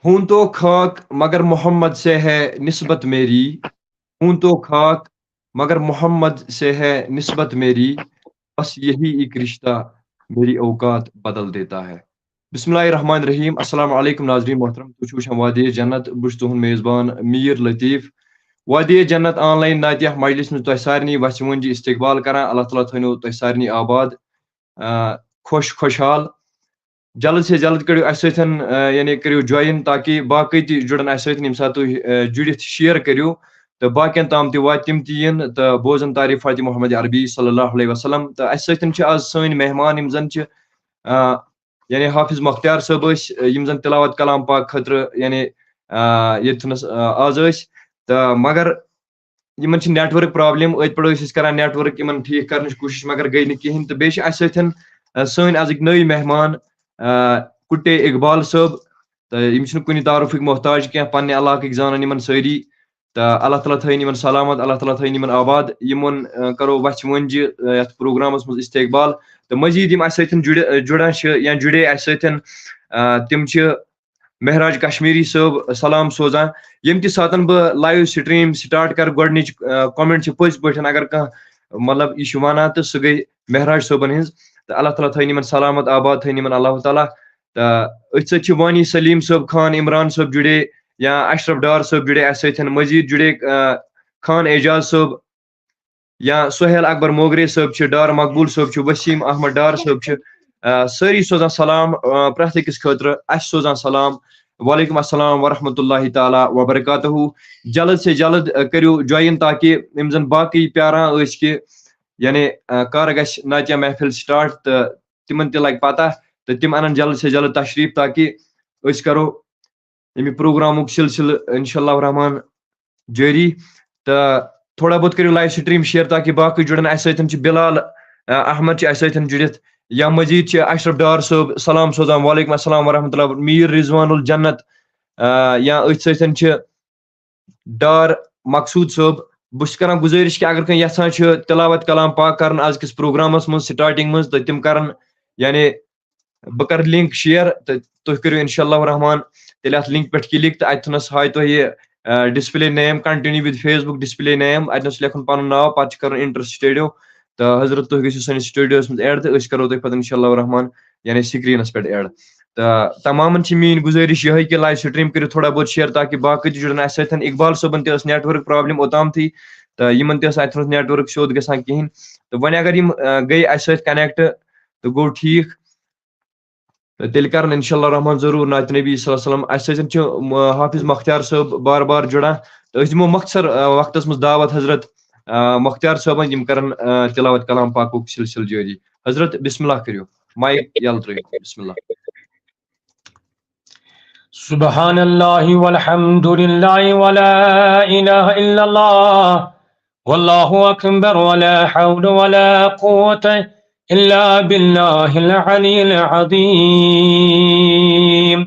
हूं तो खाक मगर मोहम्मद से है निस्बत मेरी। हूं तो खाक मगर मोहम्मद से है निस्बत मेरी। बस यही एक रिश्ता मेरी औकात बदल देता है। बिस्मिल्लाहिर्रहमानिर्रहीम। अस्सलाम वालेकुम नाज़रीन मोहतरम। तुझ वुछान वादिये जन्नत। बुश तुहुंद मेज़बान मीर लतीफ़। वादिये जन्नत ऑनलाइन नातिया मजलिस में तुह सारनी वस जी इस्तकबाल करान। अल्लाह ताला थो तुह सारनी आबाद, खुश खुशहाल। जल्द से जल्द करो अस यानी करो ज्वाइन ताकि बाकी ती जुड़न अस जुड़ित शेयर करो तो बाकियन ताम तिम तीन तो बोजन तारीफात मोहम्मद अरबी सल्लल्लाहु अलैहि वसल्लम। तो अस आज सन मेहमान यम जन यानी हाफिज मुख्तार साहब यम जन तिलावत कलाम पाक खतर यानी ये आज तो मगर यमन नेटवर्क प्रॉब्लम अत पे करान नेटवर्क इन ठीक कर कोशिश मगर गई नी कहें। तो बे सन आज नई मेहमान कुट्टे इकबाल साहब। तो यम कुन तारुफ मोहताज क्या पन्ने इलाक जान इन सारी। तो अल्लाह ताला थन इन सलामत, अल्लाह ताला थन इन आबाद। यमन करो वच वंज यथ प्रोग्रामस मज इस्तकबाल। तो मजीद यम अस जुड़ान या जुड़े अस तिम महराज कश्मीरी साहब सलाम सोजान। यम ति सातन बह लाइव स्ट्रीम स्टार्ट कर गोडनिच कमेंट पज पे अगर कह मतलब यह वाना तो सह गई महराज साहबन हज। तो अल्लाह ताला थन इन सलामत आबाद थन इन अल्लाह ताला। तो अथ सत वानी सलीम साहब, खान इमरान साहब जुड़े या अशरफ डार साहब जुड़े अस मजीद जुड़े खान एजाज साहब या सुहेल अकबर मोगरे साहब, डार मकबूल साहब, वसीम अहमद डार साहब, सारी सोजान सलाम प्रत अकिस खतर अस सोजान सलाम। वालेकुम अस्सलाम वरहमतुल्लाहि ताला वबरकातहू। जल्द से जल्द करो ज्वाइन ताकि यम जन बाकी प्यारान कि यानी कर गश नातिया महफिल स्टार्ट तो तिमन ते लग पता तो तिम अन जल्द से जल्द तशरीफ ताकि करो यम प्रोग्राम सिलसिल इंशाअल्लाह रहमान जारी। तो थोड़ा बहुत करो लाइव स्ट्रीम शेयर ताकि बाकी जुड़न अस बिलाल अहमद अस जुड़ित या मजीद अशरफ डार साहब सलाम सोजान। वालेकुम अस्सलाम वरहमतुल्लाह। मीर रिजवानुल जन्नत या अथ सत डार मकसूद साहब। बस कर गुजारिश कि अगर कह यहां तिलावत कलाम पाक कर आज किस प्रोग्रामस मज स्टार्टिंग मज तो तिम कर यानी बह कर लिंक शेयर तो तुम करो इंशाअल्लाह रहमान तेल अत लिंक पे क्लिक तो अतनस हाय तुह display name continue with Facebook display name अतनस लिखन पन नाव पे कर इंटर स्टूडियो। तो हजरत तुम गो सन स्टूडियोस मज एड तो करो तुम पे इंशाअल्लाह रहमान यानी स्क्रीनस पे एड। तो तमाम मीन गुजारिश यह कि लाइव स्ट्रीम करो थोड़ा बहुत शेयर ताकि बाकी जुड़न अस इकबाल सोबन तस नेटवर्क प्रॉब्लम ओताम थी तो इन अत नेटवर्क सोद गसान कहें। तो वन अगर गई अस कनेक्ट तो गो ठीक तो तेल कर इंशाअल्लाह रहमान जरूर नात नबी सल्लल्लाहु अलैहि वसल्लम। अस हाफिज मुख्तार साहब बार बार जुड़ा तो दिमो मख्तर वक्त मज दावत हजरत मुख्तार साहबन यम कर तिलावत कलाम पाक सिलसिल जारी। हजरत बिस्मिल्लाह करो माइक यल त्रो बिस्मिल्लाह। सुबहानल्लाहि वल्हम्दुलिल्लाहि वला इलाहा इल्लल्लाह वल्लाहु अकबर वला हौला वला कुव्वता इल्ला बिल्लाहिल अलिय्यिल अज़ीम।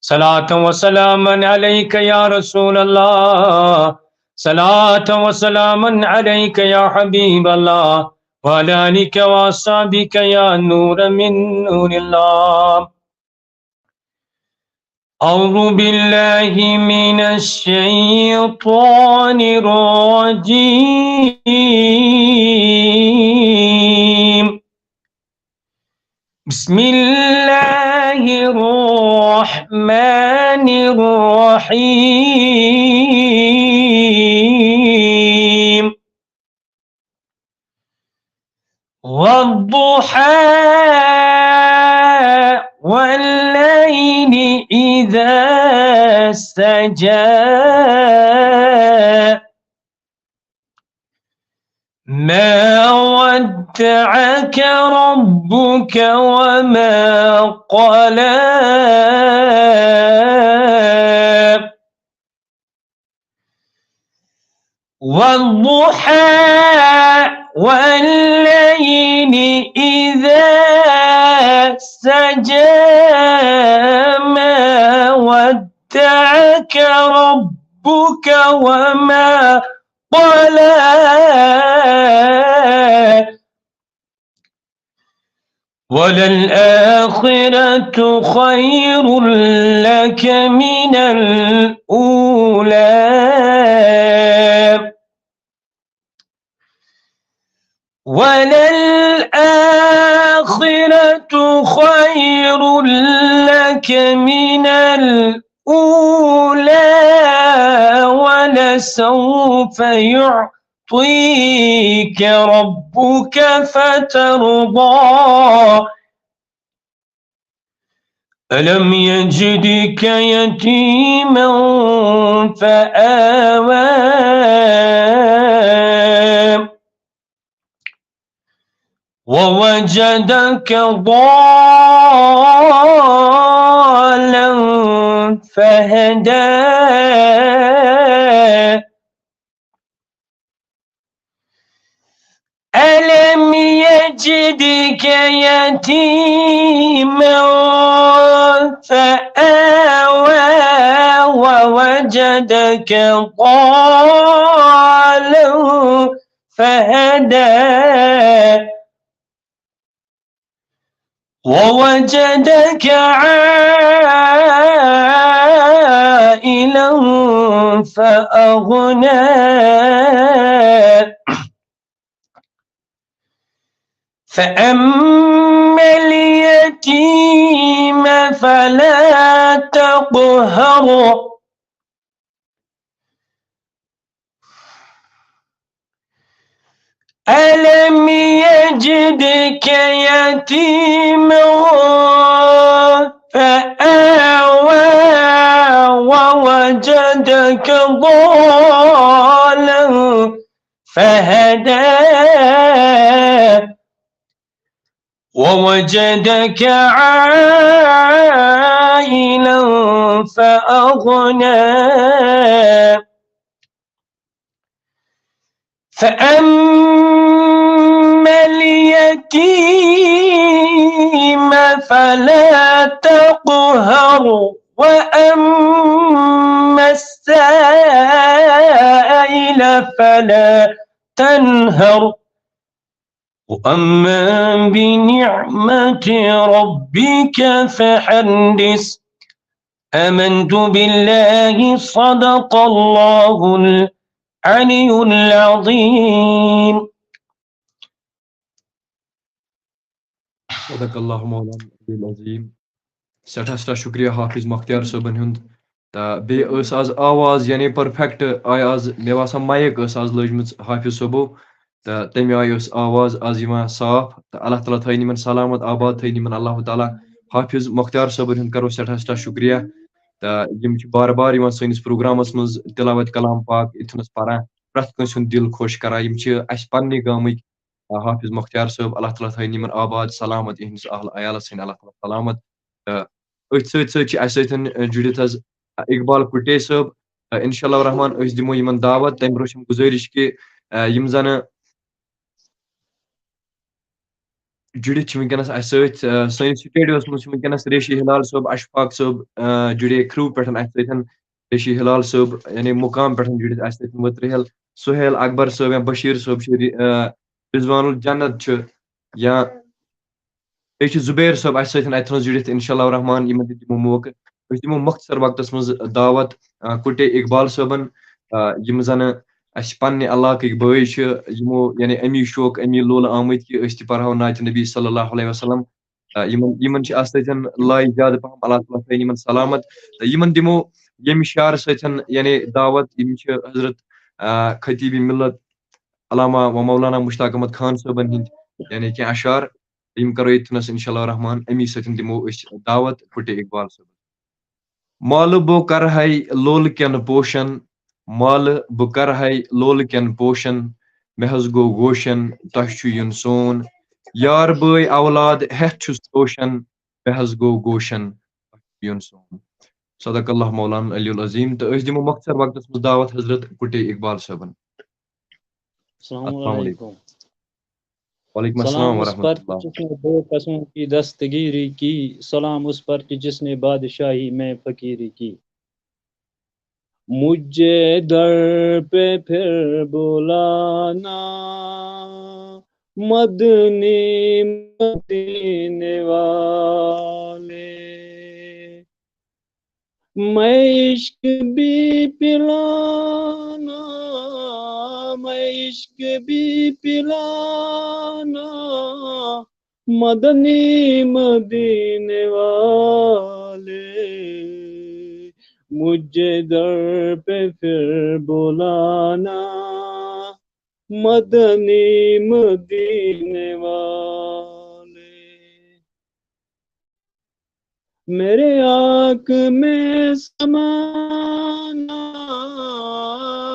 सलातन व सलामन अलैका या रसूलल्लाह, सलातन व सलामन अलैका या हबीबल्लाह व अला आलिका व अस्हाबिका या नूर मिन नूरिल्लाह। अऊज़ु बिल्लाहि मिनश शैतानिर रजीम। बिस्मिल्लाहिर रहमानिर रहीम। वद्दुहा वल्लैलि इज़ा सजा मा वद्दअक रब्बुक वमा क़ला। वद्दुहा वल्लैलि इज़ा सजा मा वद्दअक रब्बुक वमा क़ला। وللآخرة خير لك من الأولى وللآخرة خير لك من الأولى ولسوف يعطيك ربك فترضى ألم يجدك يتيما فآوى ووجدك ضالا فهدى ألم يجدك يتيما فآوى ووجدك ضالا فهدى ووجدك عائلا فأغنى فأما اليتيم فلا تقهر ألم يجدك يتيما فآوى ووجدك ضالا فهدى ووجدك عائلا فأغنى فأما اليتيم فلا تقهر وأما السائل فلا تنهر وأما بنعمة ربك فحدث آمنت بالله صدق الله العلي العظيم صدق الله مولانا العظیم سٹھا شکریہ حافظ مختار صٲبن ہُنٛد تہٕ بیٚیہِ ٲس آز آواز یعنی پٔرفیکٹ آیہِ آز مےٚ باسان مایِک ٲس آز لٲجمٕژ حافظ صٲبو تہٕ تَمہِ آیہِ ٲس آواز آز یِوان صاف تہٕ اللہ تعالیٰ تھٲیِن یِمن سلامت آباد تھٲیِن یِمن اللہ تعالیٰ حافظ مختار صٲبن ہُنٛد کرو سٮ۪ٹھاہ شُکریہ تہٕ یِم چھِ بار بار یِوان سٲنِس پروگرامس منٛز تِلاوت کلام پاک اِتھنس پران پرٛٮ۪تھ کٲنٛسہِ ہُنٛد دِل خۄش کران یِم چھِ اَسہِ پننہِ گامٕکۍ حافظ مختار صٲب اللہ تعالیٰ تھٲیِن یِمن آباد سلامت یِہنٛدِس اہل عیالس تھٲیِن اللہ تعالیٰ سلامت تہٕ أتھۍ سۭتۍ سۭتۍ چھِ اَسہِ سۭتۍ جُڑِتھ حظ اقبال کُٹے صٲب انشاء اللہ رحمان أسۍ دِمو یِمن دعوت تَمہِ برونٛہہ چھِ گُزٲرِش کہِ یِم زنہٕ جُڑِتھ چھِ وٕنکیٚنس اَسہِ سۭتۍ سٲنِس سٹیڈیوس منٛز چھِ وٕنکیٚنس ریشی ہلال صٲب اشفاق صٲب جُڑے کھرٛوٗ پٮ۪ٹھ اَسہِ سۭتۍ ریشی ہلال صٲب یعنی مُقام پٮ۪ٹھ جُڑِتھ اَسہِ سۭتۍ مُترِحل سُہیل اکبر صٲب یا بشیٖر صٲب چھِ رضوان الجنت چھُ یا بیٚیہِ چھُ زُبیر صٲب اَسہِ سۭتۍ اَتہِ جُڑِتھ انشاء اللہ رحمان یِمن تہِ دِمو موقعہٕ أسۍ دِمو مۄختصر وقتس منٛز دعوت کُٹے اقبال صٲبن یِم زنہٕ اَسہِ پننہِ علاقٕکۍ بٲے چھِ یِمو یعنی امی شوق امی لولہٕ آمٕتۍ کہِ أسۍ تہِ پرہاو نعتِ نبی صلی اللہ علیہ وسلم یِمن چھِ اَتھ سۭتۍ لایہِ زیادٕ پہم اللہ تعالیٰ تھٲیِن یِمن سلامت تہٕ یِمن دِمو ییٚمہِ شعرٕ سۭتۍ یعنی دعوت یِم چھِ حضرت خطیٖبِ مِلت علامہ و مولانا مشتاق احمد خان صٲبن ہٕنٛدۍ یعنی کینٛہہ اشعار یِم کرو ییٚتھنس انشاء اللہ رحمان امی سۭتۍ دِمو أسۍ دعوت کُٹے اقبال صٲب مالہٕ بہٕ کرہے لولہٕ کٮ۪ن پوشن مالہٕ بہٕ کرہے لولہٕ کٮ۪ن پوشن مےٚ حظ گوٚو گوشن تۄہہِ چھُ یُن سون یار بٲے اولاد ہٮ۪تھ چھُس روشن مےٚ حظ گوٚو گوشن تۄہہِ چھُ یُن سون صدق اللہ مولانا علی العظیٖم تہٕ أسۍ دِمو مۄختصر وقتس منٛز دعوت حضرت کُٹے اقبال صٲبن السلام علیکم وعلیکم السلام ورحمۃ اللہ جس نے دو قسموں کی دستگیری کی سلام اس پر کہ جس نے بادشاہی میں فقیری کی مجھے در پہ پھر بلانا मदनी मदीने वाले। मैं इश्क भी पिलाना, मैं इश्क भी पिलाना, मदनी मदीने वाले। मुझे दर पे फिर बुलाना, मदनी मदीने वाले। मेरे आँख में समाना,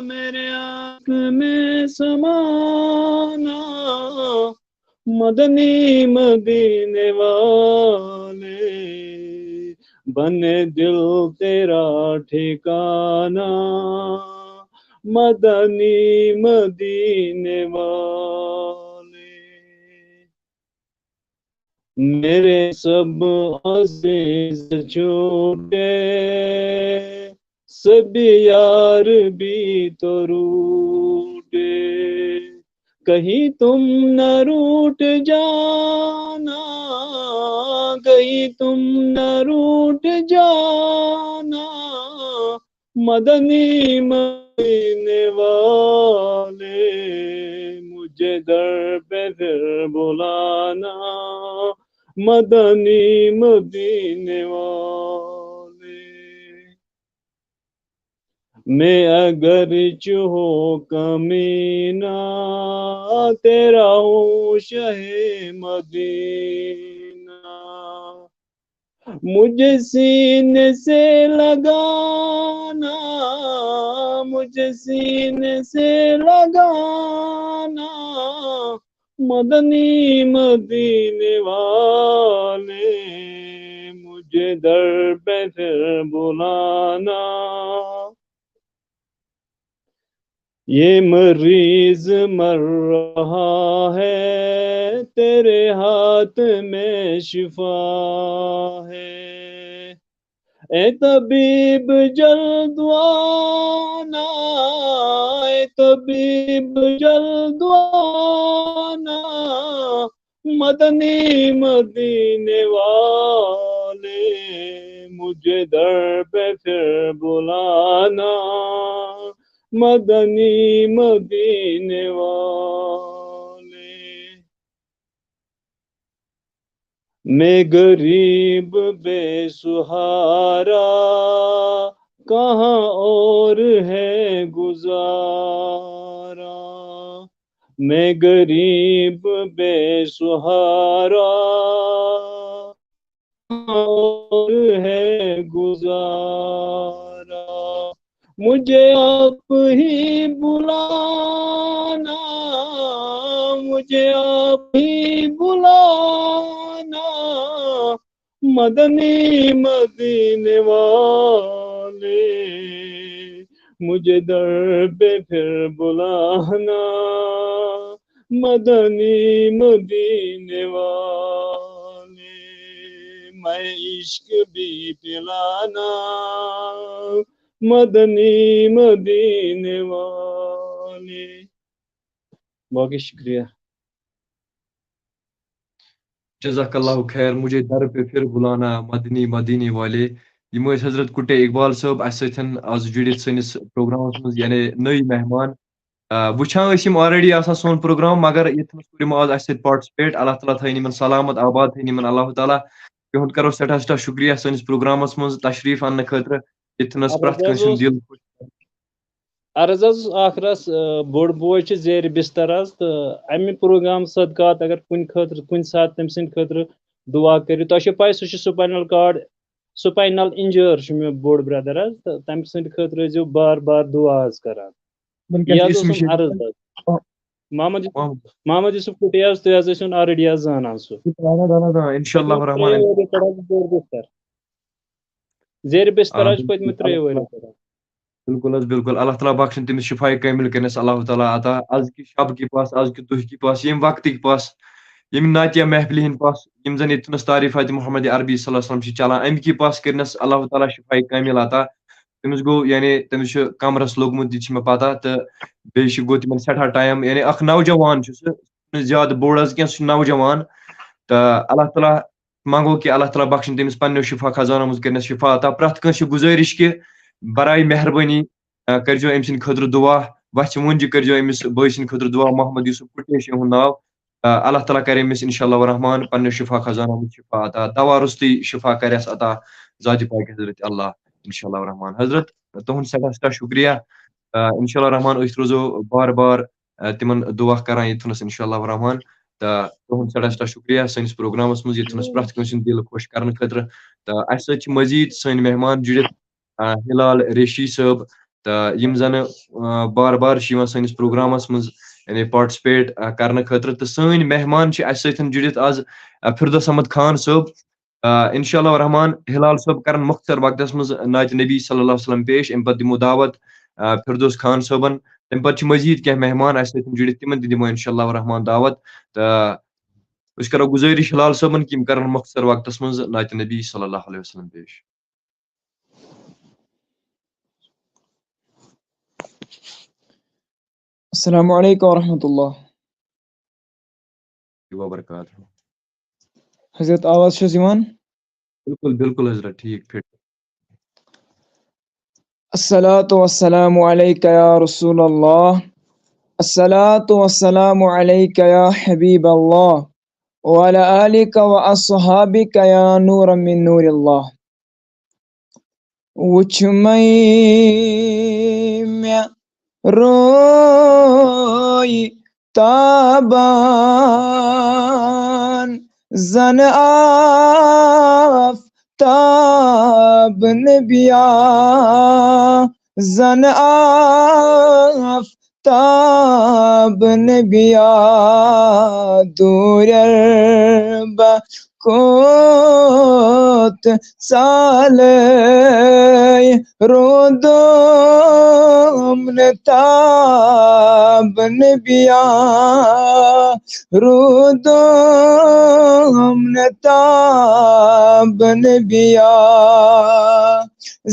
मेरे आँख में समाना, मदनी मदीने वाले। बने दिल तेरा ठिकाना, मदनी मदीने वाले। मेरे सब अज़ीज़ छूटे, सभी यार भी तो रूठे। कहीं तुम न रूठ जाना, कहीं तुम न रूठ जाना, मदनी मदीने वाले। मुझे दर पे फिर बुलाना, मदनी मदीने वाले। मैं अगर चूहो कमीना, तेरा हूँ शहे मदीना। मुझे सीने से लगाना, मुझे सीने से लगाना, मदनी मदीने वाले। मुझे दर पे फिर बुलाना, ये मरीज मर रहा है, तेरे हाथ में शिफा है। ए तबीब जल्द आना, ए तबीब जल्द आना, मदनी मदीने वाले। मुझे दर पे फिर बुलाना, मदनी मदीने वाले। मैं गरीब बेसहारा, कहाँ और है गुजारा। मैं गरीब बेसहारा, कहाँ और है गुजारा। मुझे आप ही बुलाना, मुझे आप ही बुलाना, मदनी मदीने वाले। मुझे दर पे फिर बुलाना, मदनी मदीने वाले। मैं इश्क भी पिलाना, मदनी मदीने वाले। बाकी शुक्रिया। जज़ाकल्लाहु खैर। मुझे दर पे फिर बुलाना, मदनी मदीने वाले। यम ٲسۍ हजरत कुटे इकबाल साहब अस सतन आज जुड़ित सनिस प्रोग्रामस मज यानी नई मेहमान वुछान ٲسۍ यम ऑलरेडी आसान सोन प्रोग्राम मगर यथनस कोर यम आज अस सत पार्टिसिपेट। अल्लाह ताला थैन यमन सलामत आबाद थैन यमन अल्लाह ताला। तिहुंद करो सठा सठा शुक्रिया सनिस प्रोग्रामस मज तशरीफ अन्ने खतर यथनस प्रत कंस हुंद दिल खुश। अर्ज आखरस बोड़ बोय जेर बिस्तर तो अमि प्रोग्राम सदकात अगर कुन सात तम सद खतर दुआ कर। तुम पाई सह स्पाइनल कार्ड स्पाइनल इंजर मे बोड़ ब्रदर तो तम सद खतर बार बार दुआ कर। यह अर्ज मोहम्मद मोहम्मद यूसुफ कुटी तुम ऑलरेडी जाना सह इंशाअल्लाह रहमान जेर बिस्तर पत्म 3 वरी। बिल्कुल अल्लाह ताला बख्शन तमिस शिफाए कामिल करनस अल्लाह ताला अता आज की शब के पास आज के दुह के पास यम वक्त के पास यम नातिया महफिल हिंद पास यम जन इतनस तारीफात मोहम्मद अरबी सल्लल्लाहु अलैहि वसल्लम चलान अम के पास करनस अल्लाह ताला शिफाए कामिल अता। तमिस गो यानी तमिस कमरस लोगमुत ये मे पता तो बे गो तिमन सठा टाइम यानी अख नौजवान ज़्यादा बोड़ क्या नौजवान तो अल्लाह ताला मांगो कि अल्लाह ताला बख्शन तमिस पन्नो शिफा खजाना मज कर शिफा अता प्रत कस गुजारिश कि बराए मेहरबानी करजो अम सद खतर दुआ वच मुंज करजो अमिस बॉय सद खतर दुआ मोहम्मद यूसुफ कुटेश नाव अल्लाह ताला करे अमिस इंशाअल्लाह रहमान पन्नो शिफा खजाना मज शिफा अता दवा रुस्ती शिफा करस अता ज़ात पाक हजरत अल्लाह इंशाअल्लाह रहमान हजरत तुहद सदा शुक्रिया इंशाअल्लाह रहमान अस रोजो बार बार तिमन दुआ करान ये इंशाअल्लाह रहमान तो तुहद सदा शुक्रिया सैनिस प्रोग्रामस मज ये प्रत कंस दिल खुश कर खतर तो अस मजीद सन मेहमान जुड़ित हिलाल रेशी साहब तो यम जन बार बार सैनिस प्रोग्रामस मज यानी पार्टिसिपेट कर खतर तो सन मेहमान अस जुड़ित आज फिरदौस अहमद खान साहब इंशाअल्लाह रहमान हिलाल साहब कर मुख्तर वक्तस मज नात नबी सल्लल्लाहु अलैहि वसल्लम पेश अम पे दिमो दावत फिरदौस खान साहबन तम पे मजीद क्या मेहमान अस जुड़ित तिमन दिमो इंशाअल्लाह रहमान दावत तो अस करो गुजारिश हिलाल साहबन कि कर मुख्तर वक्तस मज नात नबी सल्लल्लाहु अलैहि वसल्लम पेश। अस्सलामु अलैकुम वरहमतुल्लाह वबरकातुहू। हजरत आवाज यिवान बिल्कुल बिल्कुल हजरत ठीक फिट। अस्सलातु वस्सलामु अलैका या रसूलल्लाह अस्सलातु वस्सलामु अलैका या हबीबल्लाह व अला आलिका व अस्हाबिका या नूरम मिन नूरिल्लाह। वुछ मैं रोई ताबान जन आफताब नबिया जन आफताब नबिया दूरबा कोत साले रोदोम ताब नबिया रोदोम ताब नबिया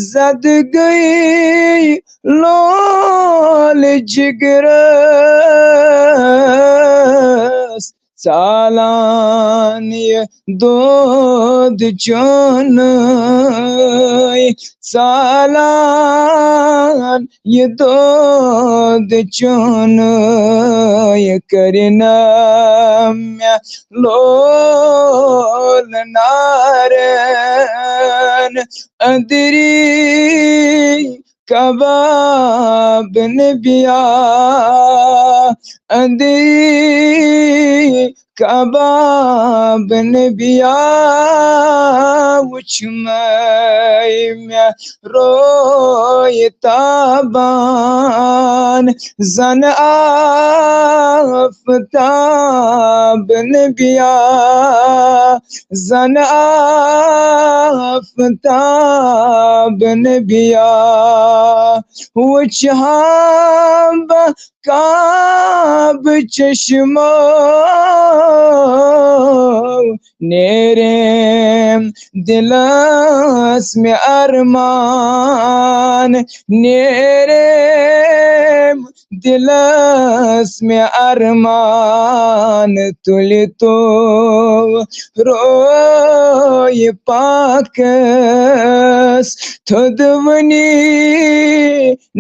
जद गई लोल जिगरस सालान ये दूध चुन सालान ये दूध चुन ये करना मैं लोल नारन अंदरी कबाब नबिया अंदरी कबाब नबिया वुछ मैं रोय ताबान जन आफताब नबिया जन आफताब नबिया वुछ हम काब चश्मो नेरे दिलस में अरमान नेरे दिलस में अरमान तुल तो रोय पाकस थुदवनी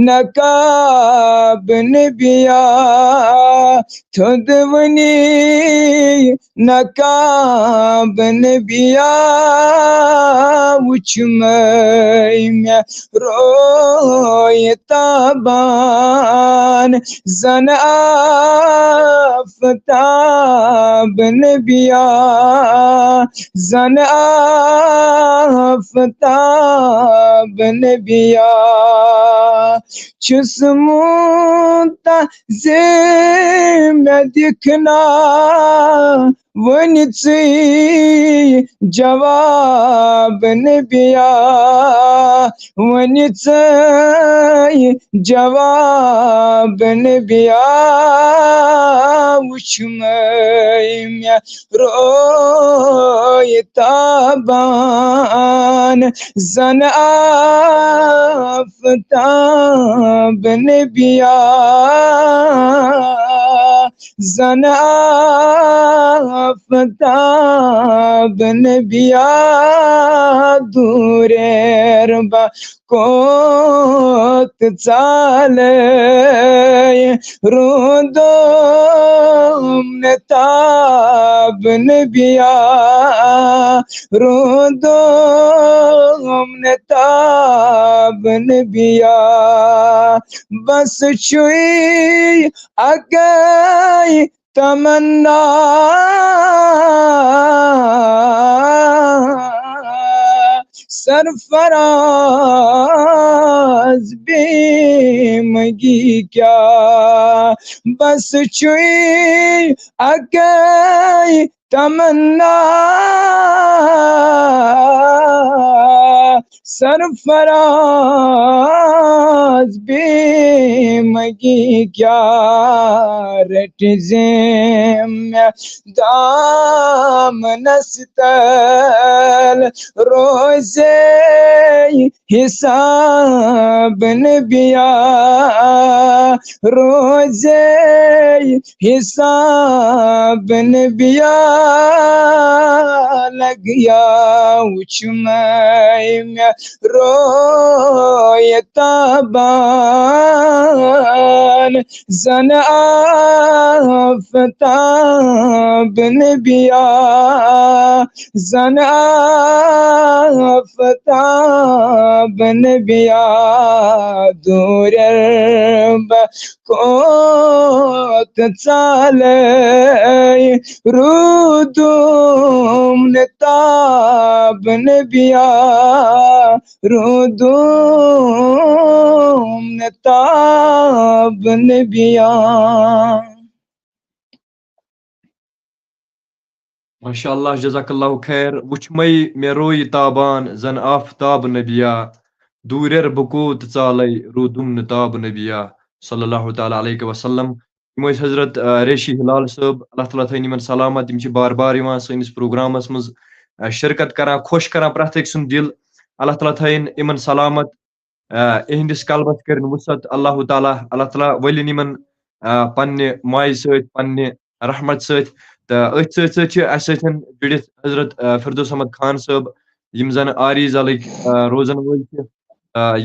नकाब नबिया थुदवनी नकाब नबिया वुछ मैं रोय ताबान जन आफताब नबिया जन आफताब नबिया चुस्मुता जे में दिखना वनिची जवाब नबिया वनिची जवाब नबिया वुछ मैं रोय ताबान जन आफताब नबिया زن آفتاب نبیا دورر با کوت چاله رودم نتاب نبیا رودم نتاب نبیا بس چوئی اگئی تمنا सरफराज बेमगी क्या बस चुई अगई तमन्ना सरफराज बेमगी क्या रटज़ेम दाम नस्तल रोज़े हिसाब नबिया रोज़े हिसाब नबिया लग गया उचमय रोय ताबान जन आफताब नबिया जन आफताब नबिया दूरब कोत चाले रुदुम नताब नबिया रुदुम नताब नबिया माशाअल्लाह जज़ाकल्लाहु खैर वुचमई मे रोय ताबान जन आफताब नबिया दूरेर बकूत चालै रूदुम नताब नबिया सल्लल्लाहु ताला अलैहि वसल्लम यम हजरत रेशी हिलाल साहब अल्लाह ताला थैन यमन सलामत यम बार बार यवान सैनिस प्रोग्रामस मज शिरकत करान खुश करान प्रथ एक सुन दिल अल्लाह ताला थैन यमन सलामत इहंदिस कलबस करन वुसत अल्लाह ताला वलिन यमन पन्ने माय सत पन्ने रहमत सत तो अथ सतन जुड़ित हजरत फिरदौस अहमद खान साहब यम जन आरी जलक रोजन वल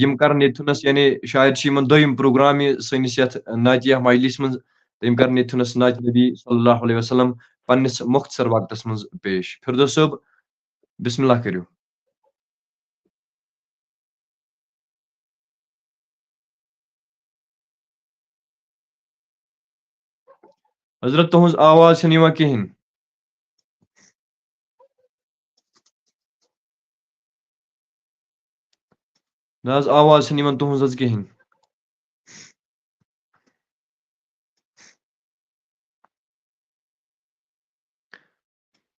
यम करन यथुनस यानी शायद यमन दोयम प्रोग्राम सैनिस यथ नातिया मजलिस मज यम करन यथुनस नात नबी सल्लल्लाहु अलैहि वसल्लम पन्निस मुख्तसर वक्तस मज पेश फिरदौस साहब बिस्मिल्लाह करियो हजरत तुहज आवाज छन कहीं ना आवाज छन तुहज कहीं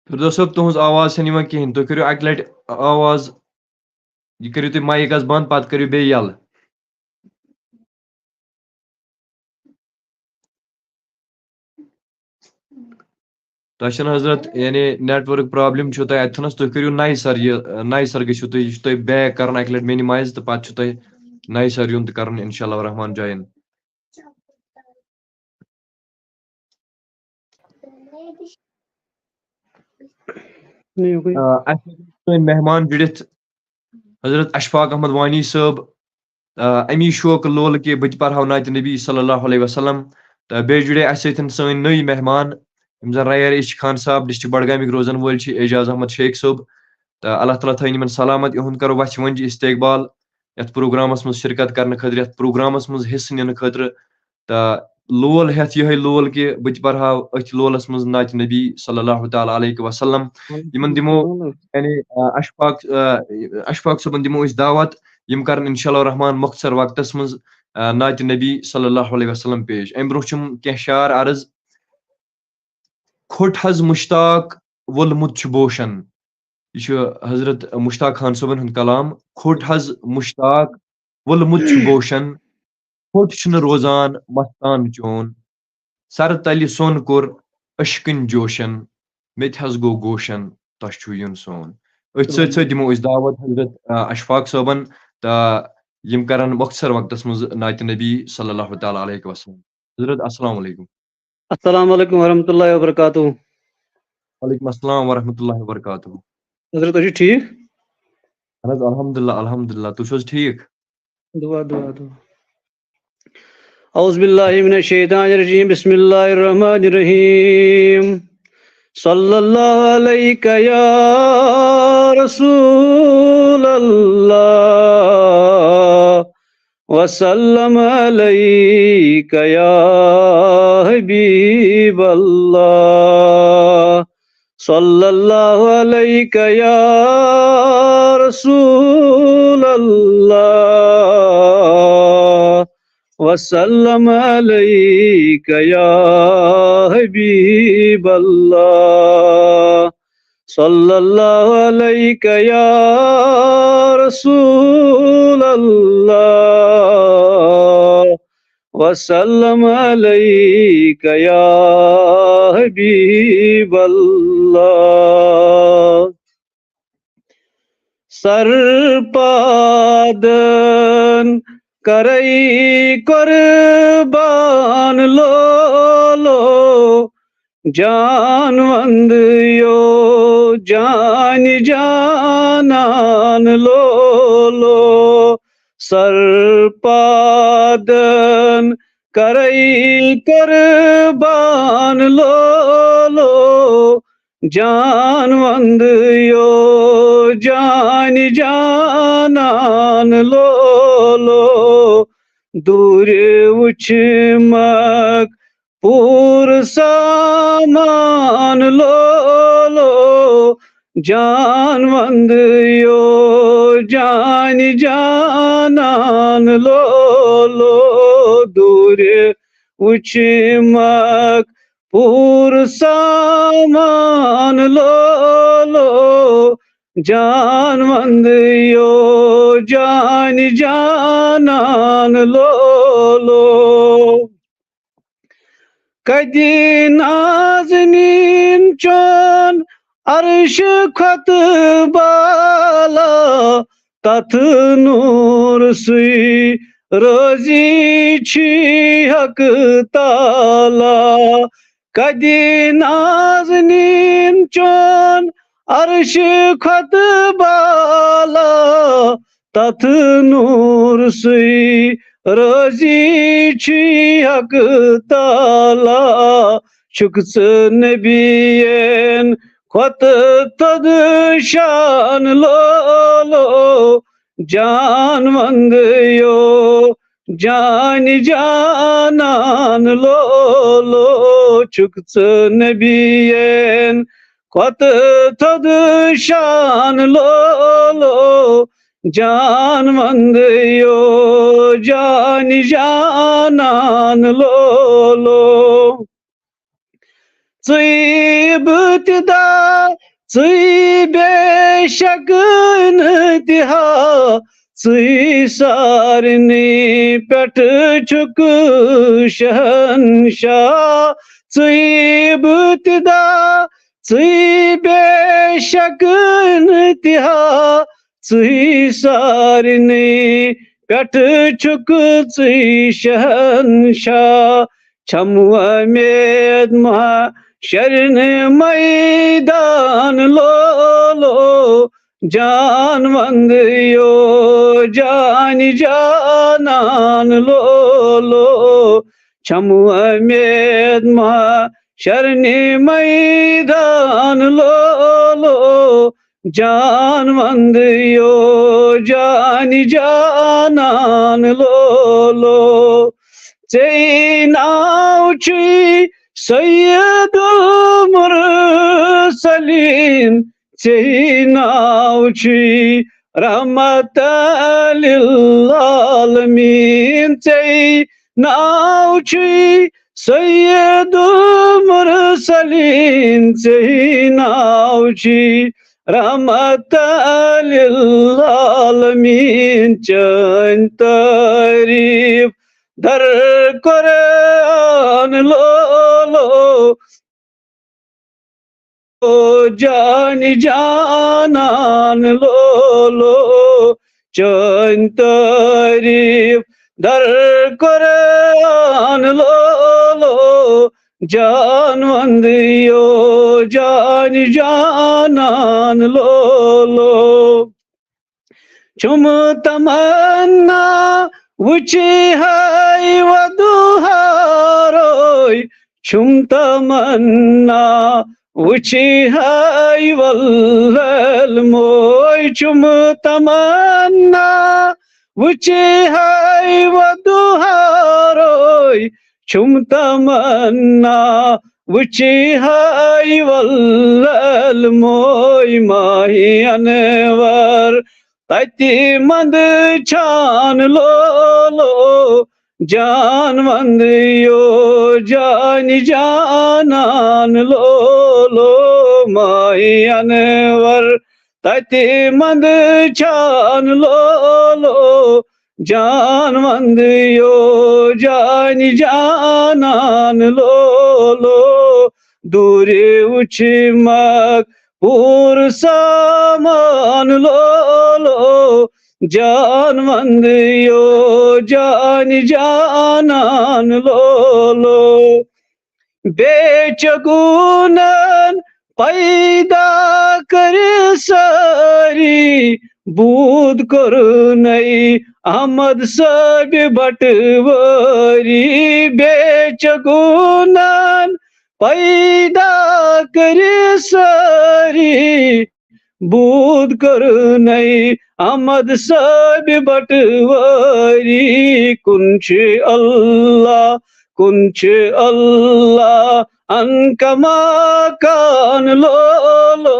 फिरदौस साहब तुहज आवाज छन कहीं तुम करो अक लट आवाज यह करो तुम माइक बंद पत करो बे यल तुम हजरत यानी नेटवर्क प्रॉब्लम अथनस तुम करो नई सर नई सर गो तुम बैक कर अक लट मिनिमाइज तो पे तुम नई सर यून तो कर इंशाल्लाह रहमान जॉइन मेहमान जुड़ित हजरत अशफाक अहमद वानी साहब अमी शौक लोल कि बह पढ़ो नात नबी सल्लल्लाहु अलैहि वसल्लम तो बे जुड़े सन नई मेहमान यम जन रायर इश खान साहब डिस्ट्रिक्ट बडगामिक रोजन वोल एजाज अहमद शेख साहब तो अल्लाह ताला थैन यमन सलामत इहुंद करो वच वंज इस्तकबाल यथ प्रोग्रामस मज शिरकत करने खतर यथ प्रोग्रामस मज हिस्स निन खतर तो लोल हेथ यह लोल कि बह पढ़ो अथ लोलस मज नात नबी सल्लल्लाहु ताला अलैहि वसल्लम यमन दिमो यानी अशफाक साहबन दिमो दावत यम कर इंशाल्लाह रहमान मुख्तसर वक्तस मज नात नबी सल्लल्लाहु अलैहि वसल्लम पेश अम ब्रोह कह शार अर्ज खोट हज मुश्ताक वोलमुत बोशन यह हजरत मुश्ताक खान साहबन हुंद कलाम खोट हज मुश्ताक वोलमुत बोशन खोट छुन रोजान मस्तान चोन सर तलि सोन कोर अशकिन जोशन मेत हज गो गोशन तश छु युन सोन अथ सत दिमो दावत हजरत अशफाक साहबन तो यम करन मुख्तसर वक्तस मज नात नबी सल्लल्लाहु ताला अलैहि वसल्लम हजरत अस्सलाम वालेकुम अस्सलाम वालेकुम वरहमतुल्लाहि वबरकातुहू। वालेकुम अस्सलाम वरहमतुल्लाहि वबरकातुहू। हजरत तुझी ठीक? अल्हम्दुलिल्लाह अल्हम्दुलिल्लाह तू छुस ठीक? दुआ दुआ दुआ। औज़ु बिल्लाहि मिनश शैतानिर रजीम, बिस्मिल्लाहिर रहमानिर रहीम। सल्लल्लाहु अलैका या रसूलल्लाह वसल्लम अलैका या हबीबल्लाह। सल्लल्लाहु अलैका या रसूलल्लाह वसल्लम अलैका या हबीबल्लाह। सल्लल्लाहु अलैका या रसूलल्लाह वसल्लम अलैका या हबीबल्लाह। सरपादन करई कुर्बान लो जानवंद यो जान जानान लो सरपादन करई कुर्बान लो जानवंद यो जान जानान लो दूर उछमक पूर सामान लो जानवंद यो जान जानान लो दूर उछमक पूर सामान लो जानवंद यो जान जानान लो कदी नाज़नीन चोन अर्श खत बाला तथ नूर सुई रोजी छी हक ताला कदी नाज़नीन चोन अर्श खत बाला तथ नूर सुई रोजी छी हक ताला शुक्स नबियन खत तद शान लो जानवंद यो जान जानान लो शुक्स नबियन खत तद शान लो जानवंद यो जान जानान लो इब्तिदा बेशक इंतहा सारनी पेट छुक शहनशाह इब्तिदा बेशक इंतहा सारनी पेट छुक शहनशाह छमुआ मेद महा शरण मैदान लो जानवंद यो जान जानान लो छमुआ मेद महा शरण मैदान लो जानवंद यो जान जानान लो नाउची सैयदुल मुरसलीन नाउची रहमतल लिल आलमीन नाउची सैयदुल मुरसलीन नाउची रहमतल लिल आलमीन चन तारीफ दर कुरान लो जान जानान लो चन तारीफ दर कुरान लो जानवंदियो जान जानान लोलो चुम तमन्ना वुची हाय वदुहारोय चुम तमन्ना वुची हाय वल्लल मोय चुम तमन्ना वुची हाय वदुहारोय चुम तमन्ना वुची हाय वल्लल मोय माही अनवर तति मंद छान लोलो जानवंद यो जान जानान लोलो माही अनवर तति मंद छान लोलो जानवंद यो जान जानान लोलो दूरे उछमक पूर सामान लोलो जानवंद यो जान जानान लोलो बेचगुनन पैदा कर सारी बूद करुनई अहमद सब बटवरी बेचगुनन पैदा कर सारी बूद करुनई अहमद सब बटवरी कुंछ अल्लाह अनकमा कान लोलो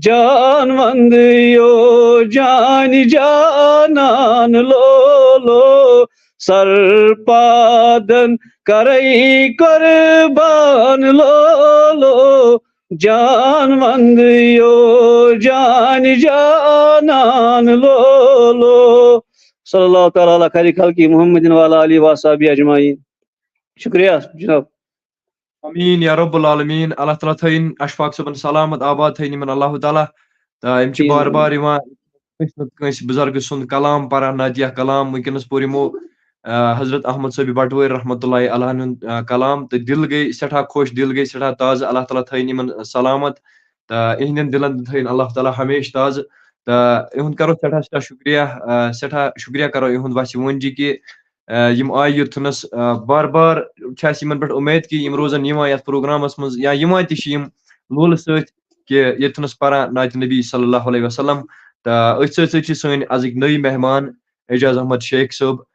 जानवंद यो जान जानान लोलो सरपादन करई कुर्बान लोलो जानवंद यो जान जानान लोलो सल्लल्लाहु तआला अला खैर खल्की मुहम्मदिन व अला आलिहि व अस्हाबी अजमाइन शुक्रिया जनाब Amin ya Rabbul Alamin. Allah Ta'ala thayin Ashfaq sabun salamat abad thayin iman Allah Ta'ala. Imchi bar bar iman kansi buzarg sund kalam para Nadia kalam winkenas pur yimo Hazrat Ahmad Sabi Batwai rahmatullahi alayhi kalam te dil gay setha khosh dil gay setha taz Allah Ta'ala thayin iman salamat ta ihnen dilan thayin Allah Ta'ala hamesh taz ta ihun karo setha shukriya karo ihun wasi wonji ki यम आय युथनस बार बार Yemen पे उम्मीद कि यम रोजन ये programmes मज या यम लोल सत कि यथनस पारा नात नबी सल्लल्लाहु अलैहि वसल्लम तो अथ सन अजिक नई मेहमान एजाज अहमद शेख साहब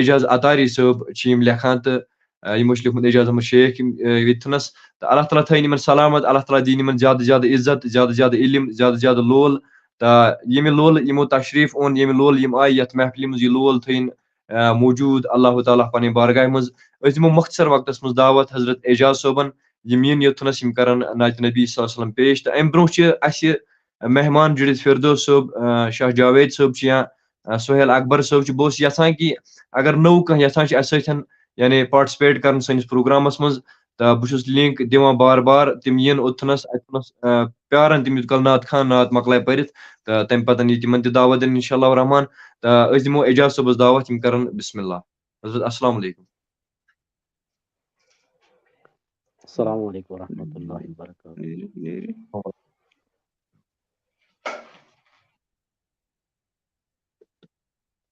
एजाज अतारी साहब लेखान तो यमो लिखमुत एजाज अहमद शेख यथनस तो अल्लाह ताला थैन सलामत अल्लाह ताला दीन ज्यादा ज्यादा इज्जत ज्यादा ज्यादा इल्म ज्यादा ज्यादा लोल तो यम लोल यमो तशरीफ ओन यम लोल यम आय यथ महफिल मज यह लोल थैन मौजूद अल्लाह ताला पन्ने बारगाह मज दिमो मुख्तसर वक्तस मज दावत हजरत एजाज सोबन यमीन यथनस यम करन नात नबी सल्लल्लाहु अलैहि वसल्लम पेश तो अम ब्रोह मेहमान जुड़ित फिरदौस सोब शाह जावेद सोब या सोहेल अकबर सोब बहुत यहां कि अगर नौ कह यहां अन यानी पार्टिसिपेट कर सैनिस प्रोग्रामस मज तो बहुत लिंक दिवान बार बार तम यन ओथनस प्यारन तम कल नात खान नात मकलाय परित तो तम पतन तिमन दावत दिन इंशाअल्लाह रहमान तो दिमो एजाज सोबस दावत यम करन बिस्मिल्लाह हजरत अस्सलाम वालेकुम अस्सलाम वालेकुम रहमतुल्लाहि व बरकातहू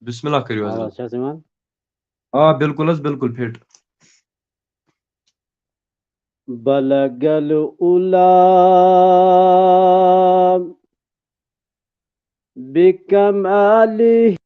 बिस्मिल्लाह करियो हजरत अच्छा सिमान हाँ बिल्कुल बिल्कुल फिट बलगल उलाम बिकमाली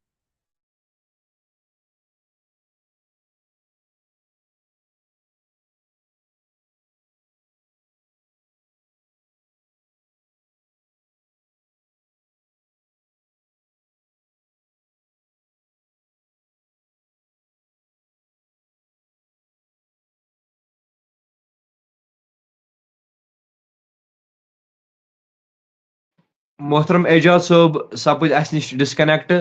मोहतरम एजाज साहब सपद अस नश डिस्कनेक्ट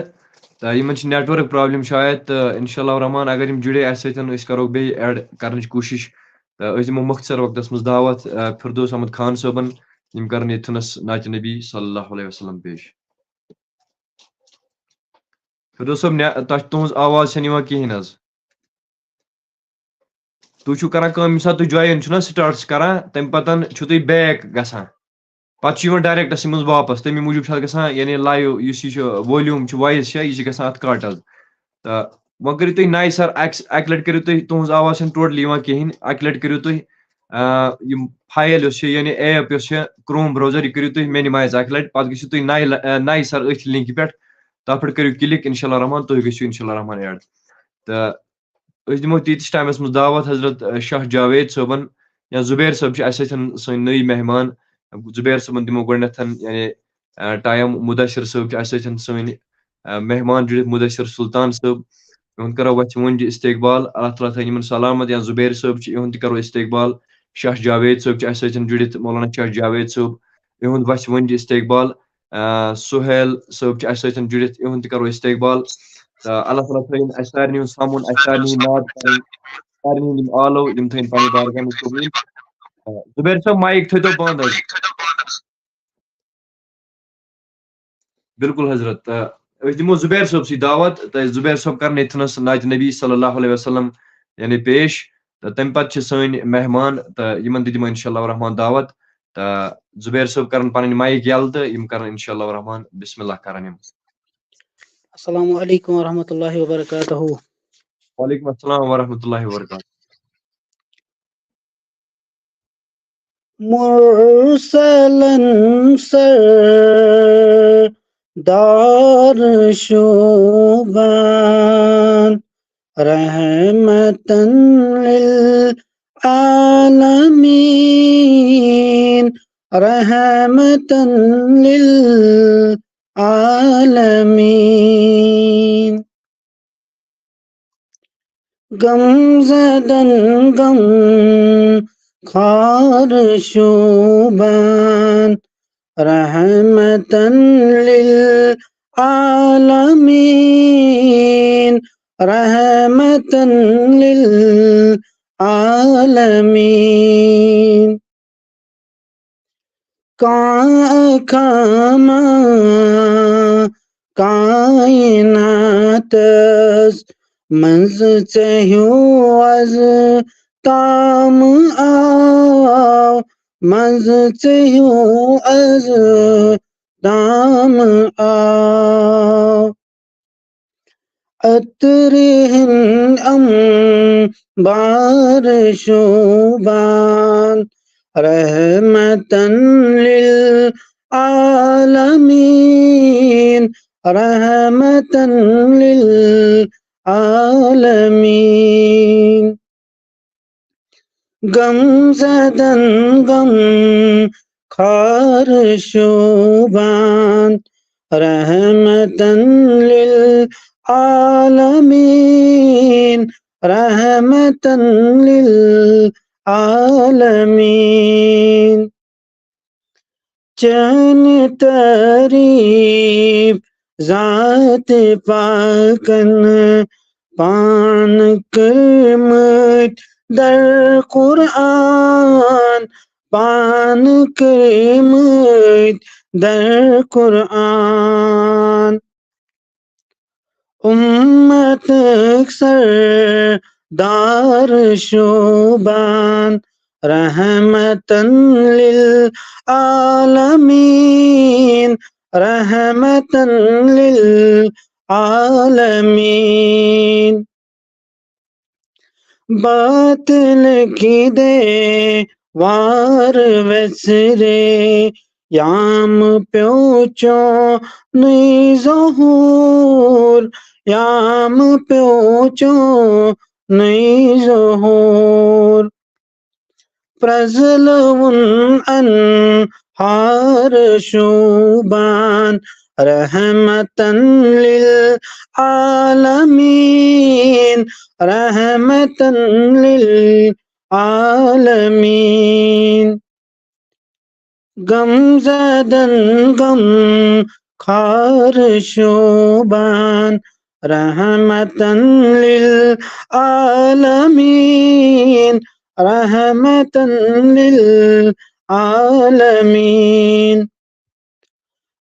तो इन नेटवर्क प्रॉब्लम शायद तो इंशाअल्लाह रहमान अगर हम जुड़े अस करो बे ऐड कर कोशिश तो दिमो मुख्तसर वक्तस मज दावत फिरदौस अहमद खान साहबन यम करन यथनस नात नबी सल्लल्लाहु अलैहि वसल्लम पेश फिरदौस साहब तुहज आवाज कहें तुम छो करन काम यम सात तुम जॉइन छो ना स्टार्ट करन तम पतन छो तुम बैक गसान पत छो डायरेक्ट अस मज वापस तमी मूजूब छ गसान यानी लाइव युस यह वॉल्यूम वॉइस यह गसान अत कट तो वो करो तुम नए सर अक लट करो तुम तुज आवाज टोटली कहें अक लट करो तुम फाइल यानी ऐप क्रोम ब्राउजर यह करो तुम मिनिमाइज अक लट पे गो तुम नए सर अथ लिंक पे तथ पे करो क्लिक इंशाल्लाह रहमान तुम गो इंशाल्लाह रहमान ऐड तो दिमो तीस टाइमस मज दावत हजरत शाह जावेद सोबन या जुबैर सोब सन नई मेहमान जुबैर सोबन दिमो गोडनेथ यानी टाइम मुदशर सोब सन मेहमान जुड़ित मुदशर सुल्तान सोब इहुंद करो वच वंज इस्तकबाल अल्लाह ताला थन यमन सलामत या जुबैर सोब इहुंद करो इस्तकबाल शाह जावेद सोब जुड़ित मौलाना शाह जावेद सोब इहुंद वच वंज इस्तकबाल सुहेल सोब जुड़ित इहुंद करो इस्तकबाल अल्लाह ताला थन सारे सामुन सारे नाद सारे आलो यम थन पन्ने बारगाह में कबूल जुबैर सोब माइक थो बंद बिल्कुल हजरत दिमो जुबैर सोब सी दावत तो जुबैर सोब कर इथनस नाज नबी सल्लल्लाहु अलैहि वसल्लम यानी पेश तो तम पे सन मेहमान तो यमन दिमो इंशाल्लाह रहमान दावत तो जुबैर सोब कर पन माइक यल तो यम कर इंशाल्लाह रहमान बिस्मिल्लाह करन यम अस्सलामु अलैकुम व रहमतुल्लाहि व बरकातहू। वालेकुम अस्सलाम व रहमतुल्लाहि व बरकातहू। मुरसलन सरदार शोबान रहमतन लिल आलमीन रहमतन लिल आलमीन। गमज़दन गम खार शोबान रहमतन लिल आलमीन रहमतन लिल आलमीन। कामा कायनातस मंज आज ताम आओ मंज आज ताम आओ। अतरहन बार शोबान रहमतन लिल आलमीन रहमतन लिल आलमीन। गमज़दन गम खार शोबान रहमतन लिल आलमीन रहमतन लिल आलमीन। चैन तारीफ ज़ात पाकन पान करमत दर कुरान पान करमत दर कुरान। उम्मत सरदार शोबान रहमतन लिल आलमीन रहमतन लिल आलमीन। बातिल की दे वार वसरे याम प्योचो नहीं ज़हूर याम प्योचो नहीं ज़हूर। प्रज़लउन अनहार शोबान रहमतन लिल आलमीन रहमतन लिल आलमीन। गमज़दन गम खार शोबान रहमतन लिल आलमीन रहमतन लिल आलमीन।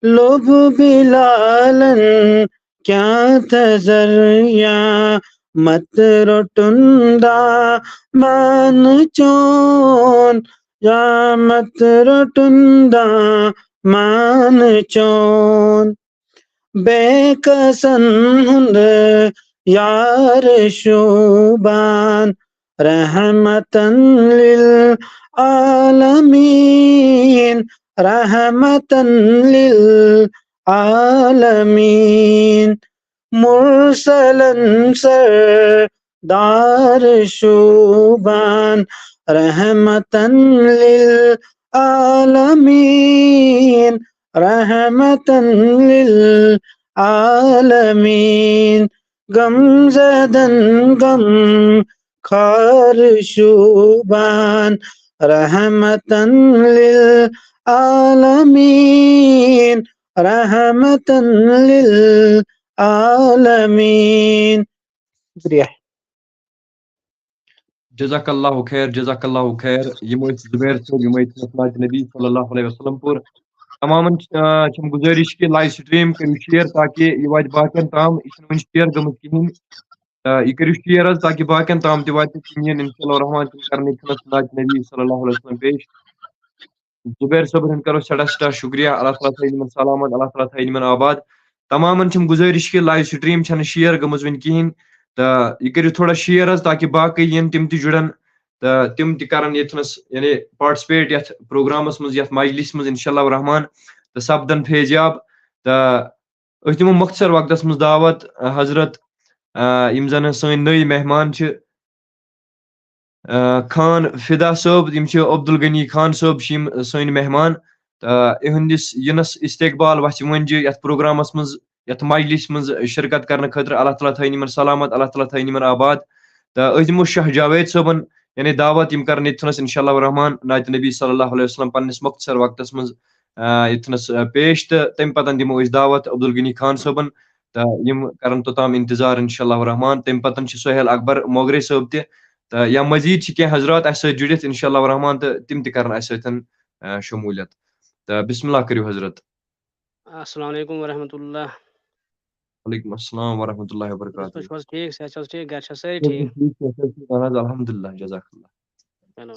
लोभ बिलालन क्या था ज़रिया मत रोटुंदा मान चोन या मत रोटुंदा मान चोन बेकसन हुंद यार शुबान रहमतन लिल आलमीन रहमतन लिल आलमीन मुरसलन सरदार शुबान रहमतन लिल आलमीन रहमतन लिल आलमीन गमज़दन गम खार शुबान रहमतन लिल आलमीन रहमतन लिल आलमीन। शुक्रिया। जज़ाकल्लाहु खैर, जज़ाकल्लाहु खैर। यमो ज़ुबैर साहब, यमो नात नबी सल्लल्लाहु अलैहि वसल्लम पर तमामन छम गुजारिश कि लाइव स्ट्रीम करियो शेयर ताकि ये वात बाकियन ताम। यह शेयर गमत कहीं ये करियो शेयर ताकि बाकियन ताम ते वात इन इंशाअल्लाह रहमान तम करने नात नबी सल्लल्लाहु अलैहि वसल्लम पेश। ज़ुबैर साहब हन करो सड़ा सड़ा शुक्रिया। अल्लाह ताला थाई निमन सलामत, अल्लाह ताला थाई निमन आबाद। तमामन छम गुजारिश कि लाइव स्ट्रीम छन शेयर गमज वन कहीं तो ये करियो थोड़ा शेयर ताकि बाकी यन तिम ति जुड़न तो तिम ति करन यथनस यानी पार्टिसिपेट यथ प्रोग्रामस मज यथ मजलिस मज इंशाअल्लाह रहमान तो सपदन फेजियाब तो अस दिमो मुख्तसर वक्तस मज दावत हजरत यम जन सन नई मेहमान छ खान फिदा साहब यम छ अब्दुल गनी खान साहब शिम सन मेहमान तो इहंदिस यनस इस्तकबाल वच वन यथ प्रोग्रामस मज यथ मजलिस मज शिरकत करने खतर अल्लाह ताला थाई निमन सलामत, अल्लाह ताला थाई निमन आबाद। तो अस दिमो शाह जावेद साहबन यानी दावत यम करन यथनस इंशाअल्लाह रहमान नात नबी सल्लल्लाहु अलैहि वसल्लम पन्निस मुख्तसर वक्तस मज यथनस पेश तो तम पतन दिमो अस दावत अब्दुल गनी खान साहबन तो यम करन तोताम इंतजार इंशाअल्लाह रहमान। तम पतन छ सोहेल अकबर मोगरे साहब ते तो या मजीद छ के हजरात अस जुड़ित इंशाअल्लाह रहमान तो तिम ते करन अस शमूलियत। तो बिस्मिल्लाह करियो हजरत। अस्सलाम वालेकुम वरहमतुल्लाह। वालेकुम अस्सलाम वरहमतुल्लाहि वबरकातुहू। तुम ठीक से अच्छा ठीक घर से सारे ठीक अल्हम्दुलिल्लाह जज़ाकल्लाह। चलो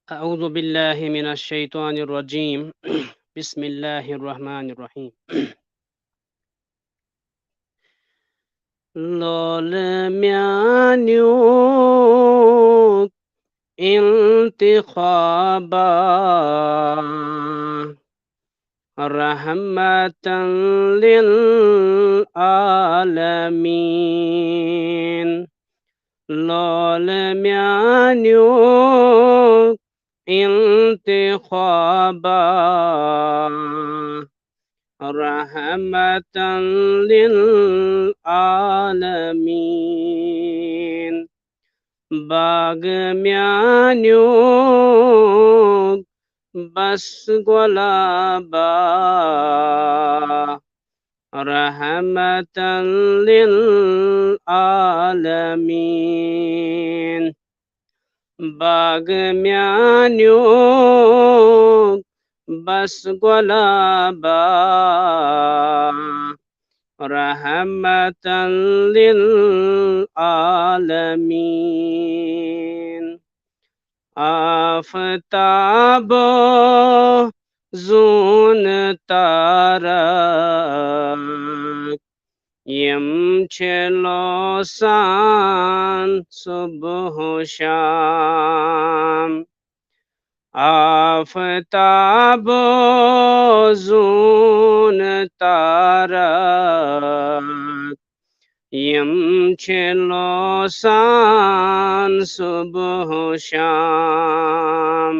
अऊज़ु बिल्लाहि मिनश शैतानिर रजीम बिस्मिल्लाहिर रहमानिर रहीम। लोल म्यान्यू इंतिखाबा रहमतन लिल आलमीन लोल म्यान्यू इंतिखाबा रहमतन लिल आलमीन बाग म्यान्यू बस गुलाबा रहमतन लिल आलमीन बाग म्यान्यू बस गुलाबा रहमतन लिल आलमीन आफताबो जून तारक यम छलोसान सुबह शाम आफताबो जून तारक यम छलोसान सुबह शाम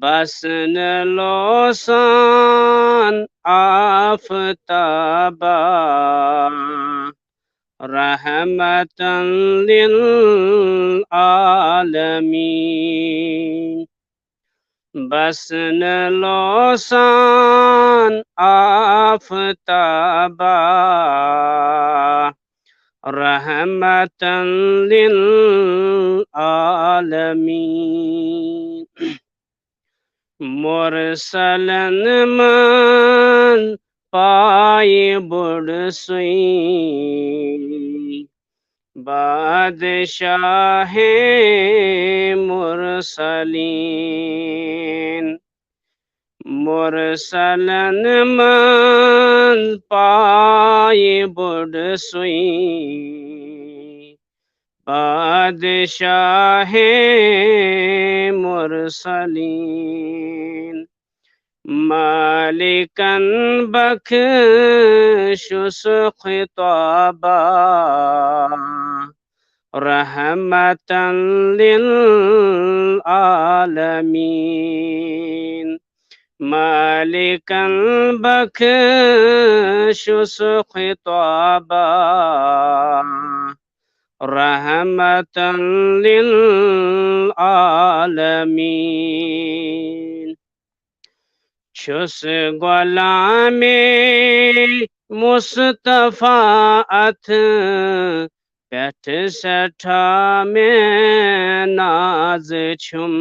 बसन लोसान आफताबा रहमतन लिल आलमीन बसन लोसान आफताबा रहमतन लिल आलमीन मुरसलन मन पाए बुढ़ सुई बादशाह मुरसलीन मुरसलन मन पाए बुढ़ सुई बादशाह मुरसलीन मालिकन बख्शुस खिताबा रहमतन लिल आलमीन मालिकन बख्शुस खिताबा रहमतन लिल आलमीन छुस गुलामे मुस्तफा अथ पैठ सठा में नाज छुम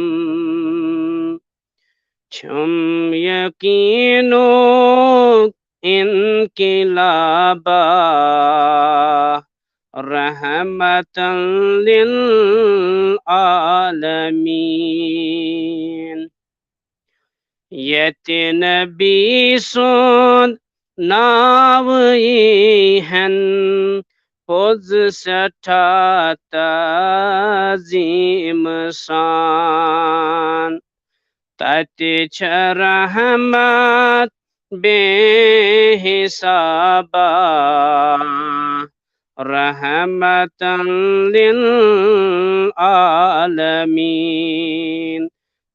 छुम यकीनो इनकिलाबा रहमतन लिल आलमीन यति नबी सुन नाव हन पोज सठा ताजीम सान तति छ रहमत बेहिसाबा रहमतन लिल आलमीन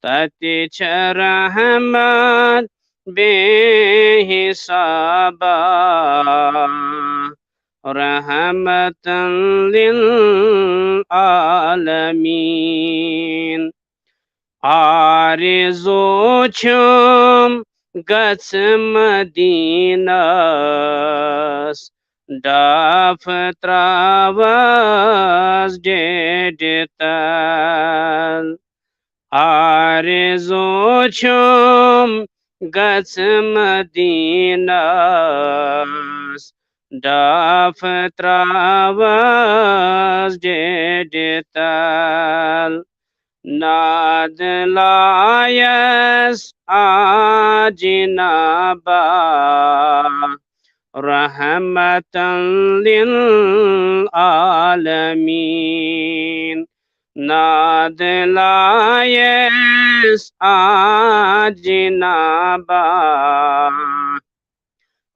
तति छ रहमत बेहिसाबा रहमतन लिल आलमीन आरज़ू छुम गछ मदीनास डाफ त्रावस डेडतल आरज़ू छुम गछ मदीनास डाफ त्रावस डेडतल नाद लायस आजिनाबा रहमतन लिल आलमीन नाद लायस आजिनाबा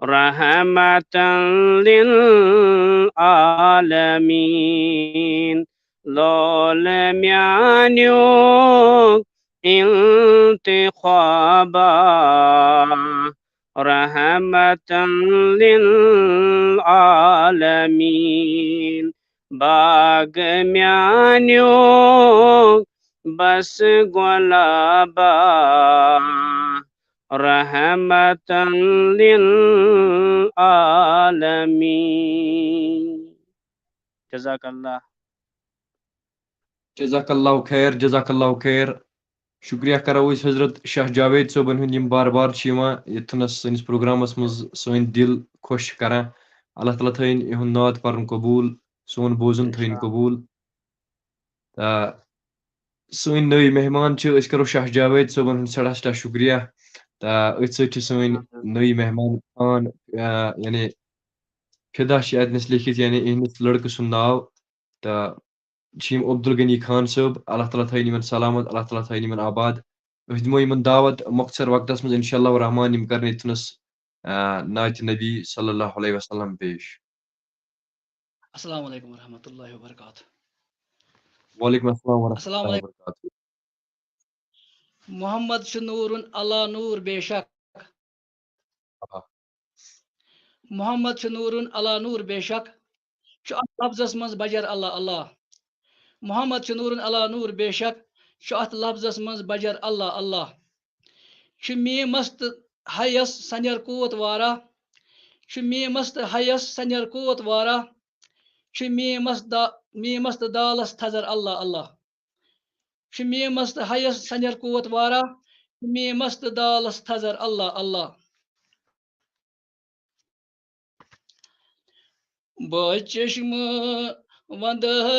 रहमतन लिल आलमीन लोल म्यान्यो इंतिखाबा रहमतन लिल आलमीन बाग म्यान्यो बस गुलाबा रहमतन लिल आलमीन जज़ाकल्लाह जज़ाकल्लाहु खैर जज़ाकल्लाहु खैर शुक्रिया करो इस हजरत शाह जावेद सोबन हुंद यम बार बार यथनस सनिस प्रोग्रामस मज सन दिल खुश करान अल्लाह ताला थैन इहुंद नात परन कबूल सोन बोजन थैन कबूल सन नई मेहमान अस करो शाह जावेद सोबन हुंद सड़ा सड़ा शुक्रिया अथ सत सन नई मेहमान खान यानी फिदा अतनस लिखित यानी इहंदिस लड़क सुन नाव छीम अब्दुल गनी खान साहब अल्लाह ताला थैन यमन सलामत अल्लाह ताला थैन यमन आबाद दिमो यमन दावत मख्तर वक्तस मज इंशाअल्लाह रहमान यम करन इतनस नात नबी सल्लल्लाहु अलैहि वसल्लम पेश अस्सलाम वालेकुम रहमतुल्लाहि व बरकातहू वालेकुम अस्सलाम व अस्सलाम रहमतुल्लाहि व वालेकुम बरकातहू मोहम्मद छ नूरुन अला नूर बेशक मोहम्मद छ नूरुन अला नूर बेशक छ लफ्जस मज बजर अल्लाह अल्लाह मोहम्मद छ नूरुन अला नूर बेशक छ अत लफ्जस मज बजर अल्लाह अल्लाह छ मी मस्त हयस सनर कोत वारा छ मी मस्त हयस सनर कोत वारा छ मी मस्त दालस थजर अल्लाह अल्लाह छ मी मस्त हयस सनर कोत वारा मी मस्त दालस थजर अल्लाह अल्लाह बचश्म वंदय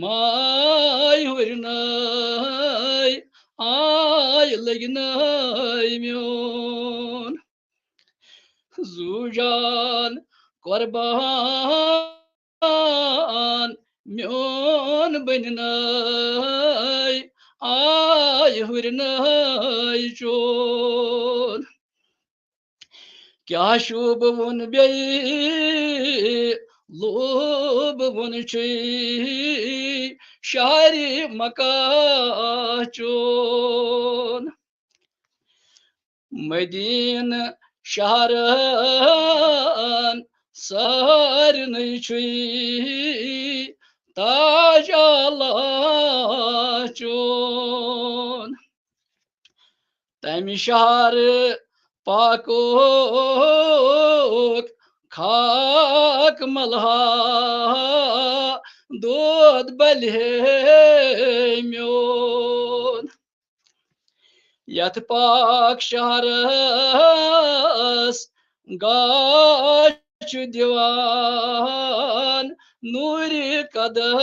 माय हुरनय आय लगनय म्योन जुजान कुर्बान म्योन बननय आय हुरनय चोन क्या शुभ वन बे लोभ वन शारी मका चोन मदीन शहरन सर ताज चोन तमि शहर पाकोक खाक मलहा दोद बलहे म्योन यथ पाक शहरस गाच दिवान नूर कदम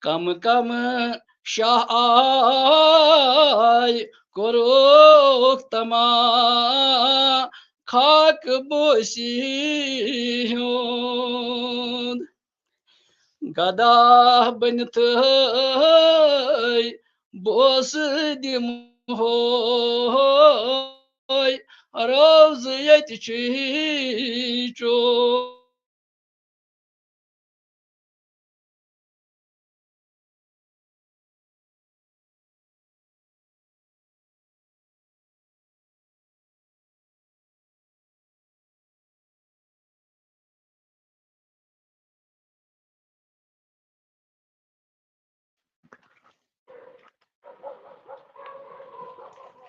कम कम शाह आय कोरोक तमा खाक बोसी गदा बनत बोस दिम हो रोज यत चो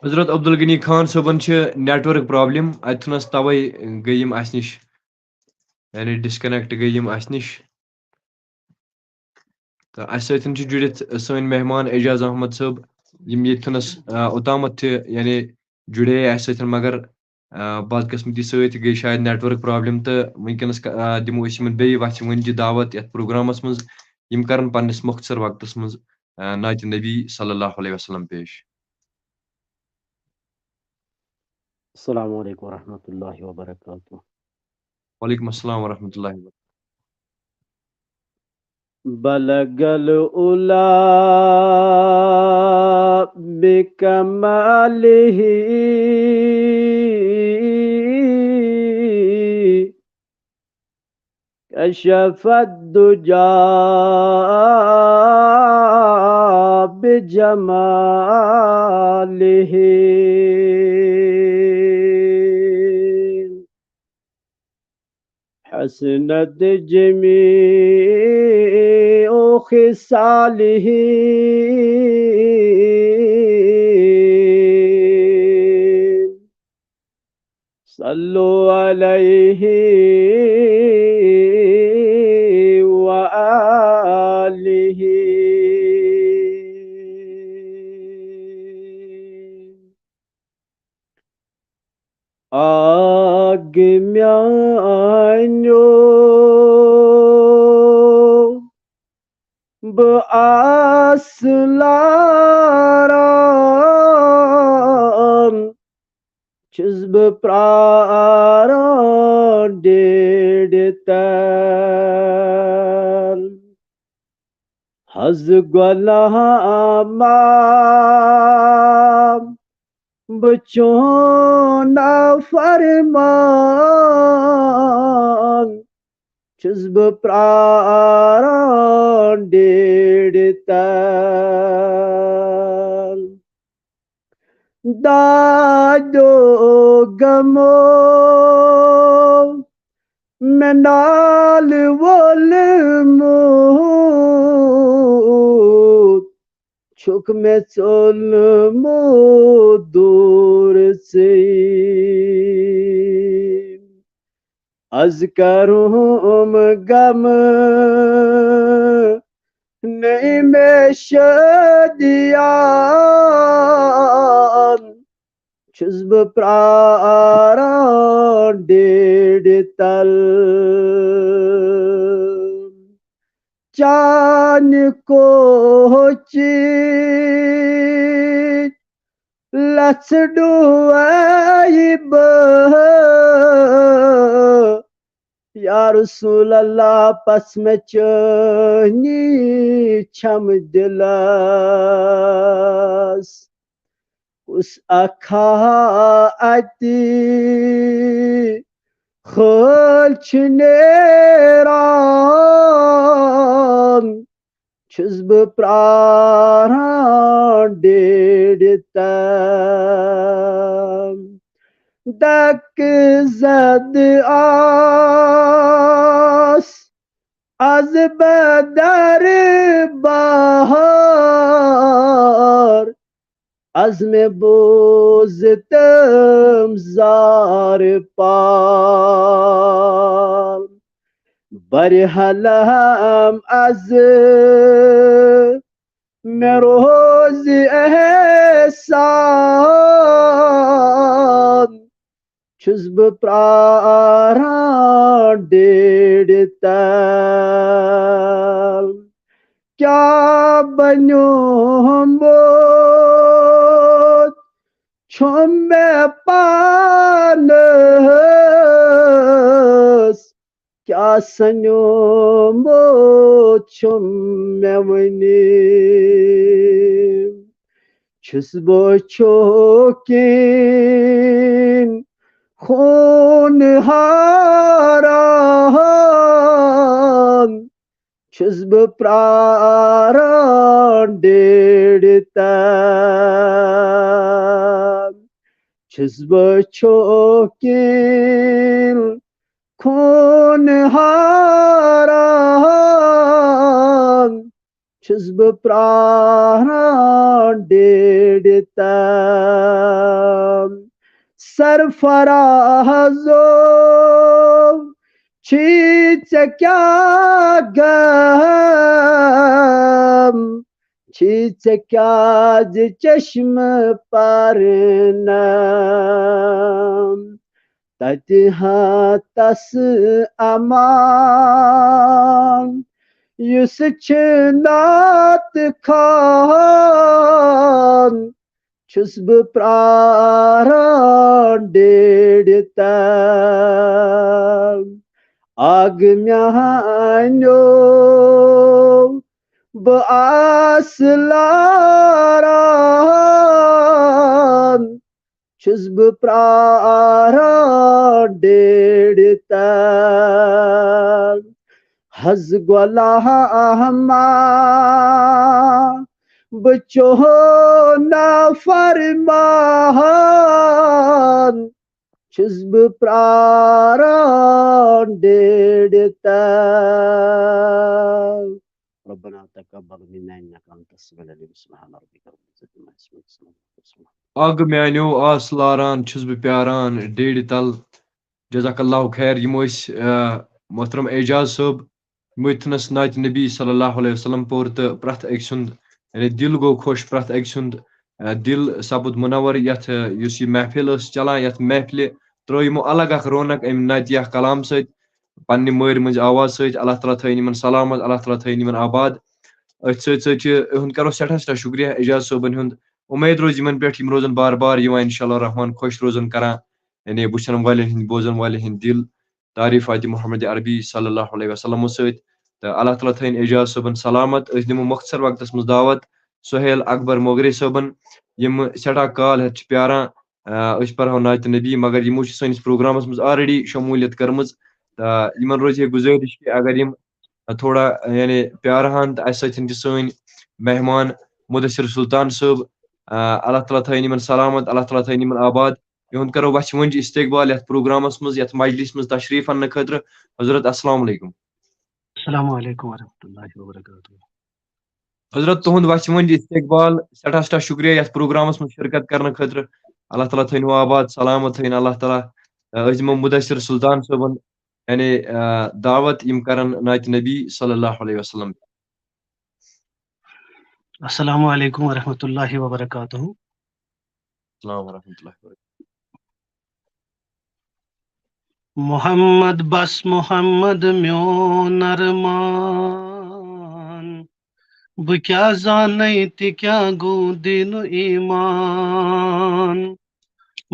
हजरत अब्दुल गनी खान सबन नेटवर्क प्रॉब्लम अतनस तवे गई अस निश यानी डिस्कनेक्ट गई अस तो अस जुड़ित सन मेहमान एजाज अहमद सब यथनस ओतामत यानी जुड़े अस मगर बदकिस्मती सत गई शायद नेटवर्क प्रॉब्लम तो वनकस दिमो बे वथ वन दावत ये प्रोग्रामस मज यम करन पन्निस मुख्तसर वक्तस मज नात नबी सल्लल्लाहु अलैहि वसल्लम पेश। अस्सलामु अलैकुम वरहमतुल्लाहि वबरकातुहू। वालेकुम अस्सलाम वरहमतुल्लाहि वबरकातुहू। बलगल उला बिकमालिही कशफत दुजा बिजमालिही हसनत जमीउ खिसालिही सल्लु अलैहि व आलिही। आग म्यान्यो बआसलारान छुस प्रारान डेडतन हज गुलाम बचोना फरमान छुस प्रारान डेडतन दादो गमो मेनाल वोल मोत छुक में चोल मो दूर से अज करूम गम नहीं में शदियान छुस बह प्रारान डेढ़ तल चान को लच डुआइब या रसूल अल्लाह पस में चनी छम दिलस उस अखा अति खोल नेरान छुस बह प्रारान डेढ़ तल दक जद आस az bedar bahar az me boztam zar pal barhalam az me roz ehsan छुस बह प्रारान डेढ़ तल क्या बनो मोत छुम में पानस क्या सनो मोत छुम में वनी छुस बह छोकिन खून हारान छुस बह प्रारान डेढ़ तल छुस बह छोकिन खून हारान छुस बह प्रारान डेढ़ तल सरफराजो छीच क्या गम छीच क्या चश्म पर नम ततहा तस अमान युस नात खान छुस बह प्रारान डेढ़ तल आग म्यानो बह आस लारान छुस बह प्रारान डेढ़ तल हज गुलामा बचो ना फरमान छुस बह प्रारान डेढ़ तल रब्बना तकब्बल मिन्ना इन्नका अंतस समीउल अलीम सुब्हान रब्बिका रब्बिल इज्जति अम्मा यसिफून आग म्यानो आस लारान छुस बह प्यारान डेढ़ तल जज़ाकल्लाहु खैर यम मोहतरम एजाज साहब यमो नात नबी सल्लल्लाहु अलैहि वसल्लम पोर तो प्रथ अक सुंद यानी दिल गो खुश प्रथ अक सुंद दिल सपद मुनवर यथ युस यह महफिल चलान यथ महफिल त्रो यमो अलग अख रौनक अम नातिया कलाम सत पन्ने मर मज आवाज सत अल्लाह ताला थैन यमन सलामत अल्लाह ताला थैन यमन आबाद अथ सत इहुंद करो सठा सठा शुक्रिया एजाज साहबन हुंद उम्मीद रोज यमन पे यम रोजन बार बार यवान इंशाअल्लाह रहमान खुश रोजन करान यानी वुचन वालेन हिंद बोजन वालेन हिंद दिल तारीफ आदि मोहम्मद अरबी सल्लल्लाहु अलैहि वसल्लम सत तो अल्लाह ताला थैन एजाज साहबन सलामत निमो मख्तर वक्त मज दावत सुहेल अकबर मोगरे साहबन यम सठा काल हेत प्यारान पढ़ो नात नबी मगर यमो सैनिस प्रोग्रामस मज ऑलरेडी शमूलियत करमज यमन रोज गुजारिश कि अगर यम थोड़ा यानी प्यारहान तो अस सैन मेहमान मुदस्सिर सुल्तान साहब अल्लाह ताला थैन यमन सलामत अल्लाह ताला थैन यमन आबाद इहुंद करो वच वंज इस्तकबाल यथ प्रोग्रामस मज यथ मजलिस मज तशरीफ अन्न खतर हजरत अस्सलाम वालेकुम अस्सलामु अलैकुम वरहमतुल्लाहि वबरकातुहू हजरत तुहद वच वंज इस्तकबाल सठा सठा शुक्रिया यथ प्रोग्रामस मज शिरकत करने खतर अल्लाह ताला थैन आबाद सलामत थैन अल्लाह ताला अजम मुदस्सिर सुल्तान साहबन यानी दावत यम करन नात नबी सल्लल्लाहु अलैहि वसल्लम अस्सलामु अलैकुम वरहमतुल्लाहि वबरकातुहू अस्सलाम वरहमतुल्लाहि वबरकातुहू मोहम्मद बस मोहम्मद म्योन अरमान बह क्या जानै ति क्या गो दिन ईमान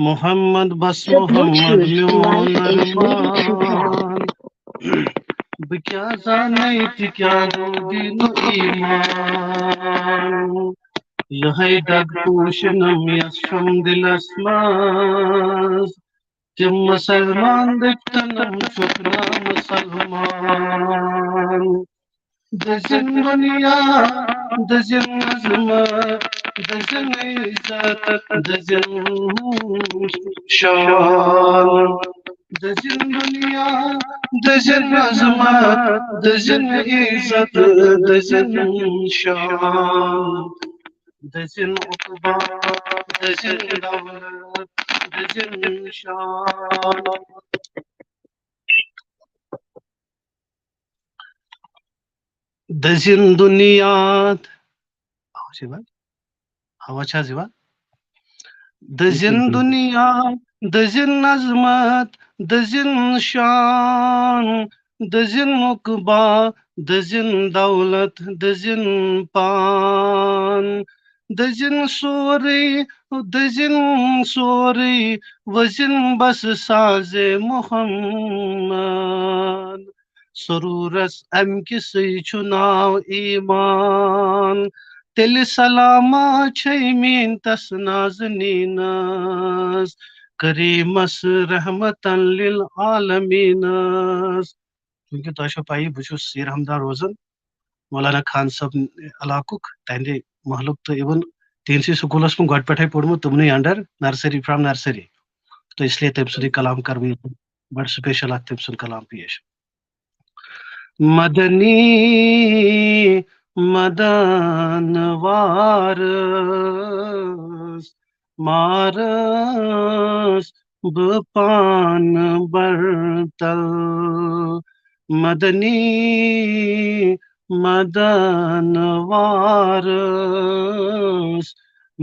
मोहम्मद बस मोहम्मद म्योन अरमान बह क्या जानै ति क्या गो दिन ईमान यहै दग पूशनम यशम दिलस मज Tim Musalman diktanam chukna Musalman Dajin dunya, dajin azma, dajin izzat, dajin shan Dajin dunya, dajin azma, dajin izzat, dajin shan Dajin uqba, dajin dawlat, dajin shan Dajin dunyat Hava ziva Dajin dunyat, dajin azmat, dajin shan Dajin uqba, dajin dawlat, dajin pan Dajin sori, vajin bas saze Muhammad Sururas amkisi chunav iman Teli salama chaymin tas nazninas Karimas rahmatan lil alaminas क्योंकि तोशो पाई बुशु सीर हमदा रोजन मौलाना खान सब अलाकुक तंदे महलुक तो even 300 schools में गड पठाई पढ़मु तुमने under nursery from nursery तो इसलिए तम सुनी कलाम करवी बड़ स्पेशल तम सुन कलाम पेश मदनी मदन वारस मारस बपान बरतल मदनी मदन वारस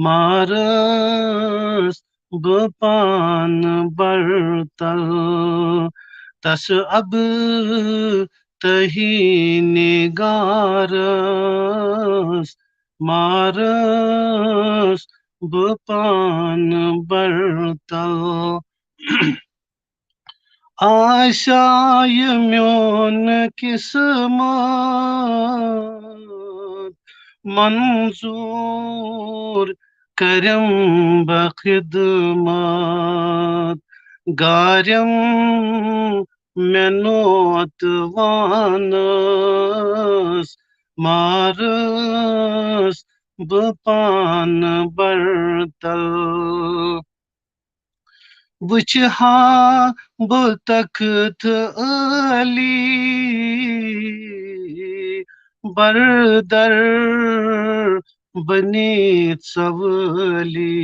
मारस बपान बरतल तस अब तही निगारस मारस बपान बरतल आशाय म्योन किस्मत मंजूर करम बखिदमत गारम मेनोत वानस मारस बपान बरतल वुचहा बतख्त अली बरदर बनी सवली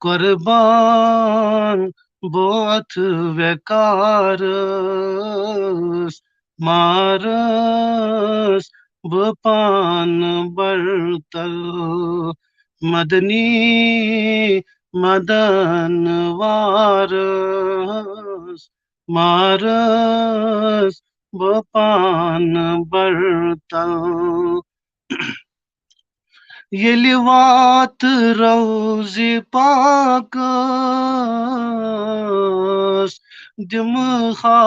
कुर्बान बोथ वकारस मारस बपान बरतल मदनी मदन वारस मारस बपान बरतल येली वात रौज़ी पाकस दिमखा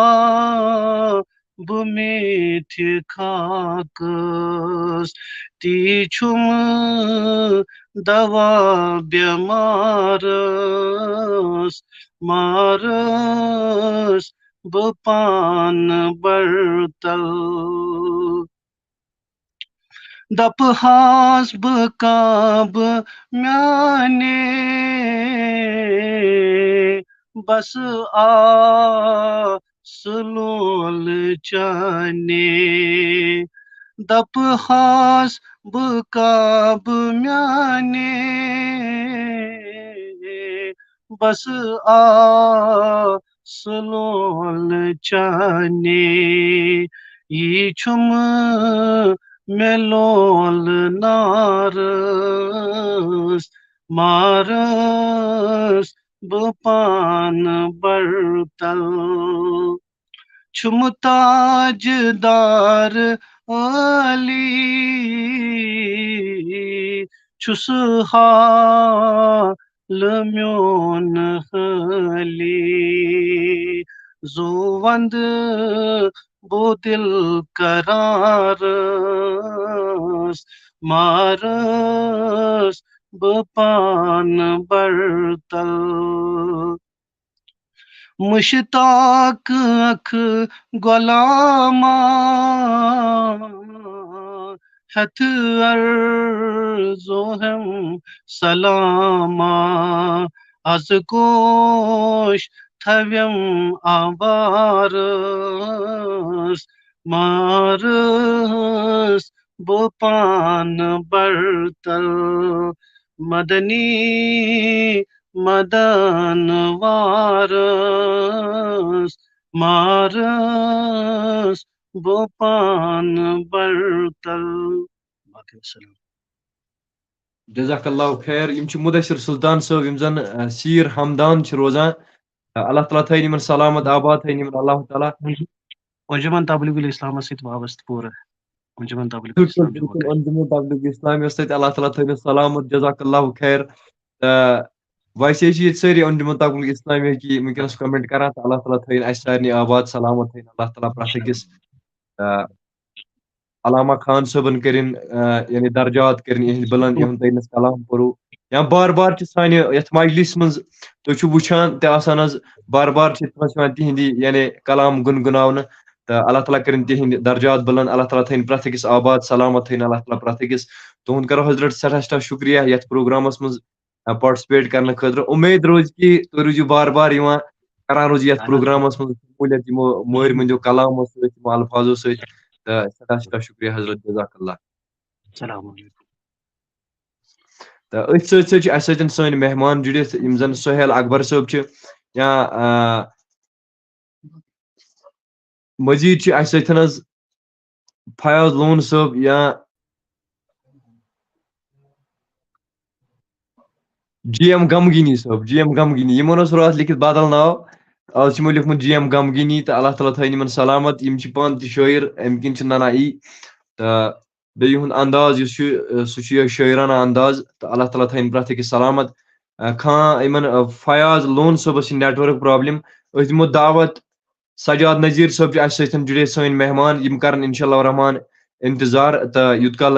बुमीठ खाकस तीछुम दवा बेमारस मारस बपान बरतल दपहास बकाब म्याने बस आ सलोल चाने दपहास बकाब म्याने बस आ सलोल चाने ये छुम मेलोल नारस मारस बपान बरतल छुमताजदार आली छुस हाल म्योन हली जोवंद बो दिल करारस मारस बपान बरतल मुश्ताक अख गुलामा हथ अर्जो हम सलामा az goş tavim avarız marız bopan bartal madani Madan वारस मारस बोपान बरतल बाकी सलाम जजाकल्लाह खैर यम छ मुदस्सिर सुल्तान साहब यम जन सीर हमदान छ रोजान अल्लाह ताला थैन यमन सलामत आबाद थैन यमन अल्लाह ताला अंजुमन तबलीगुल इस्लाम सहित वाबस्त पूरा अंजुमन तबलीगुल बिल्कुल इस्लाम बिल्कुल अंजुमन तबलीग इस्लामी सहित अल्लाह ताला थैन सलामत जजाकल्लाह खैर वैसे ये सारी अंजुमन तबलीग इस्लामी की वनकस कमेंट करा तो अल्लाह ताला थैन अस सारनी आबाद सलामत थैन अल्लाह ताला प्रथ अकिस अलामा खान सबन करिन यानी दर्जात करिन इहद बुलंद इहन तैनस कलाम परो या बार बार छ सानि यथ मजलिस मंज तो छु वुछान ते आसान अज बार बार छ तमन तिहंदी यानी कलाम गुनगुनावन तो अल्लाह ताला करिन तिहंद दर्जात बुलंद अल्लाह ताला थैन प्रथ अकिस आबाद सलामत थैन अल्लाह ताला प्रथ अकिस तुहंद करो हजरत सठा शुक्रिया यथ प्रोग्रामस मंज पार्टिसिपेट करने खतर उम्मीद रोज कि तुम रोजु बार बार यहां करान रोज यथ प्रोग्रामस मंज शमूलियत यमो मोर मंजो कलामो सहित यमो अल्फाजो सहित सदा शुक्रिया हजरत जजाकल्लाह सलाम अलैकुम तो अस सन मेहमान जुड़ित यम जन सोहेल अकबर साहब छ या मजीद छ अस फयाज लोन साहब या GM गमगिनी साहब GM गमगिनी यमन रात लिखित बदल नाव आज यमो लिखमुत GM गमगिनी तो अल्लाह ताला थैन यमन सलामत यम छ पान त शायर अम किन छ नना ई तो बे युहद अंदाज सह शायराना अंदाज तो अल्लाह ताला थैन प्रथ अकिस सलामत खां यमन फयाज लोन साहबस नेटवर्क प्रॉब्लम अस दिमो दावत सजाद नज़ीर साहब अस जुड़े सन मेहमान यम कर इंशाल्लाह रहमान इंतजार तो युत कल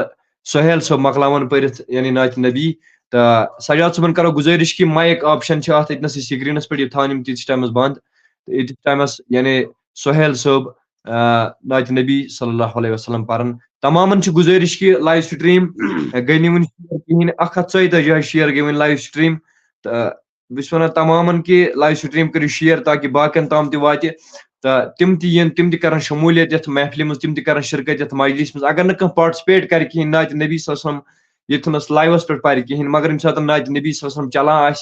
सोहेल साहब मकलावन परित यानी नात नबी तो सजाद साहबन करो गुजारिश कि माइक ऑप्शन अत स्क्रीनस पे थान तीस टाइमस बंद तो ये टाइमस यानी सोहेल साहब नात नबी सल्लल्लाहु अलैहि वसल्लम परन तमामन गुजारिश कि लाइव स्ट्रीम गई नी कहें 114 शेयर गई लाइव स्ट्रीम तो बस वन तमामन कि लाइव स्ट्रीम करो शेयर ताकि बाकियन ताम तात तो तिम तिम कर शमूलियत ये महफिल मज तिम कर शिरकत ये मजलिस मज अगर कह पार्टिसिपेट कर कहें नात नबी सल्लम ये लाइवस पे पर कहें मगर यम सात नात नबी सल्लम चलान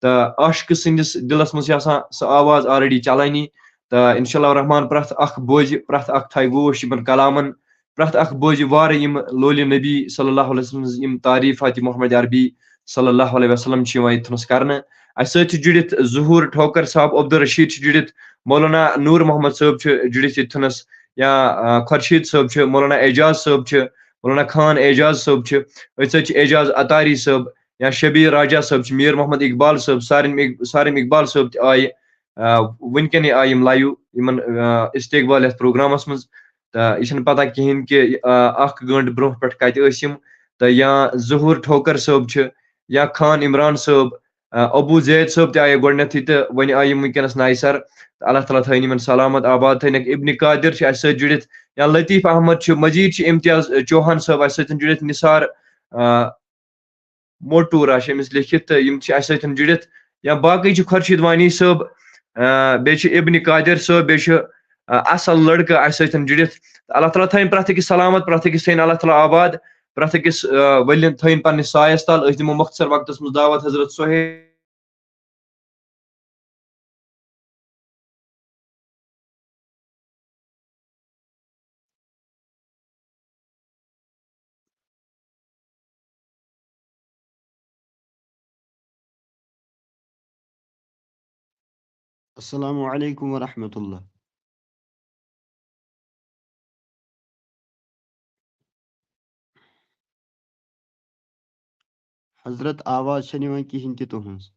तो आशिक सदिस दिलस मज सह आवाज ऑलरेडी चलानी तो इंशाल्लाह रहमान प्रथ बोज प्रथ थी गोश इन कलामन प्रथ बोज वार यम लोली नबी सल्लल्लाहु अलैहि वसल्लम तारीफात मोहम्मद अरबी सल्लल्लाहु अलैहि वसल्लम यथनस कर जुड़ित जहूर ठोकर साहब अब्दुल रशीद जुड़ित मौलाना नूर मोहम्मद साहब जुड़ित यथनस या खुर्शीद साहब मौलाना एजाज साहब मौलाना खान एजाज साहब एजाज अतारी साहब या शबीर राजा साहब मीर मोहम्मद इकबाल साहब सारिम इकबाल साहब आय वनकन आय लाइव इन इस्तेकबाल प्रोग्रामस मज तो यह पता कहें कि 1 घंटे ब्रोह पे कत तो या जहूर ठोकर साहब या खान इमरान साहब अबू जैद साहब आये गोडनथ तो वन आय वनकस नए सर अल्लाह ताला थैन इन सलामत आबाद थैन इब्न कादिर जुड़ित या लतीफ़ अहमद मजीद इम्तियाज चौहान साहब अस जुड़ित निसार मोटूर अमिस लिखित तो यम जुड़ित या बाकी खुर्शीद वानी साहब बे इब्न कादिर साहब बे असल लड़का अस जुड़ित अल्लाह ताला थैन प्रथ अकिस सलामत प्रथ अकिस थैन अल्लाह ताला आबाद प्रथ अकिस वलिन थैन पन्निस सायस तल दिमो मुख्तसर वक्तस मज दावत हजरत सोहेल अस्सलामु अलैकुम व रहमतुल्लाह। हज़रत आवाज़ छेन यिवन किहिन ति तुहंज।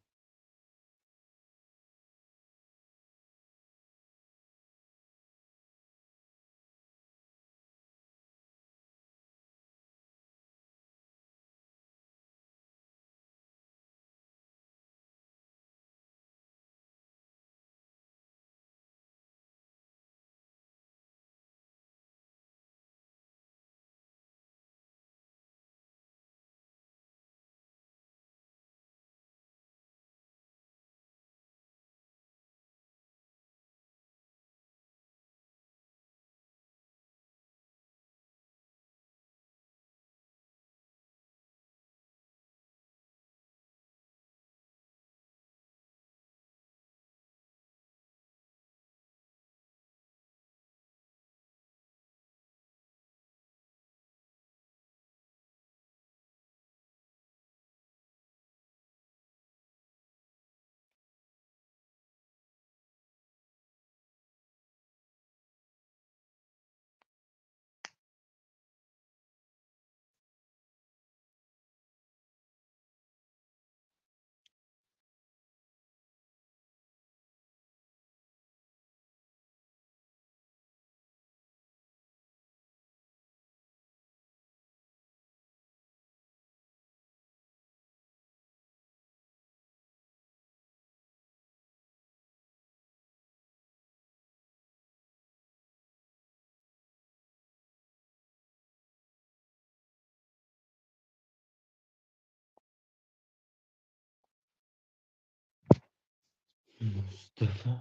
मुस्तफा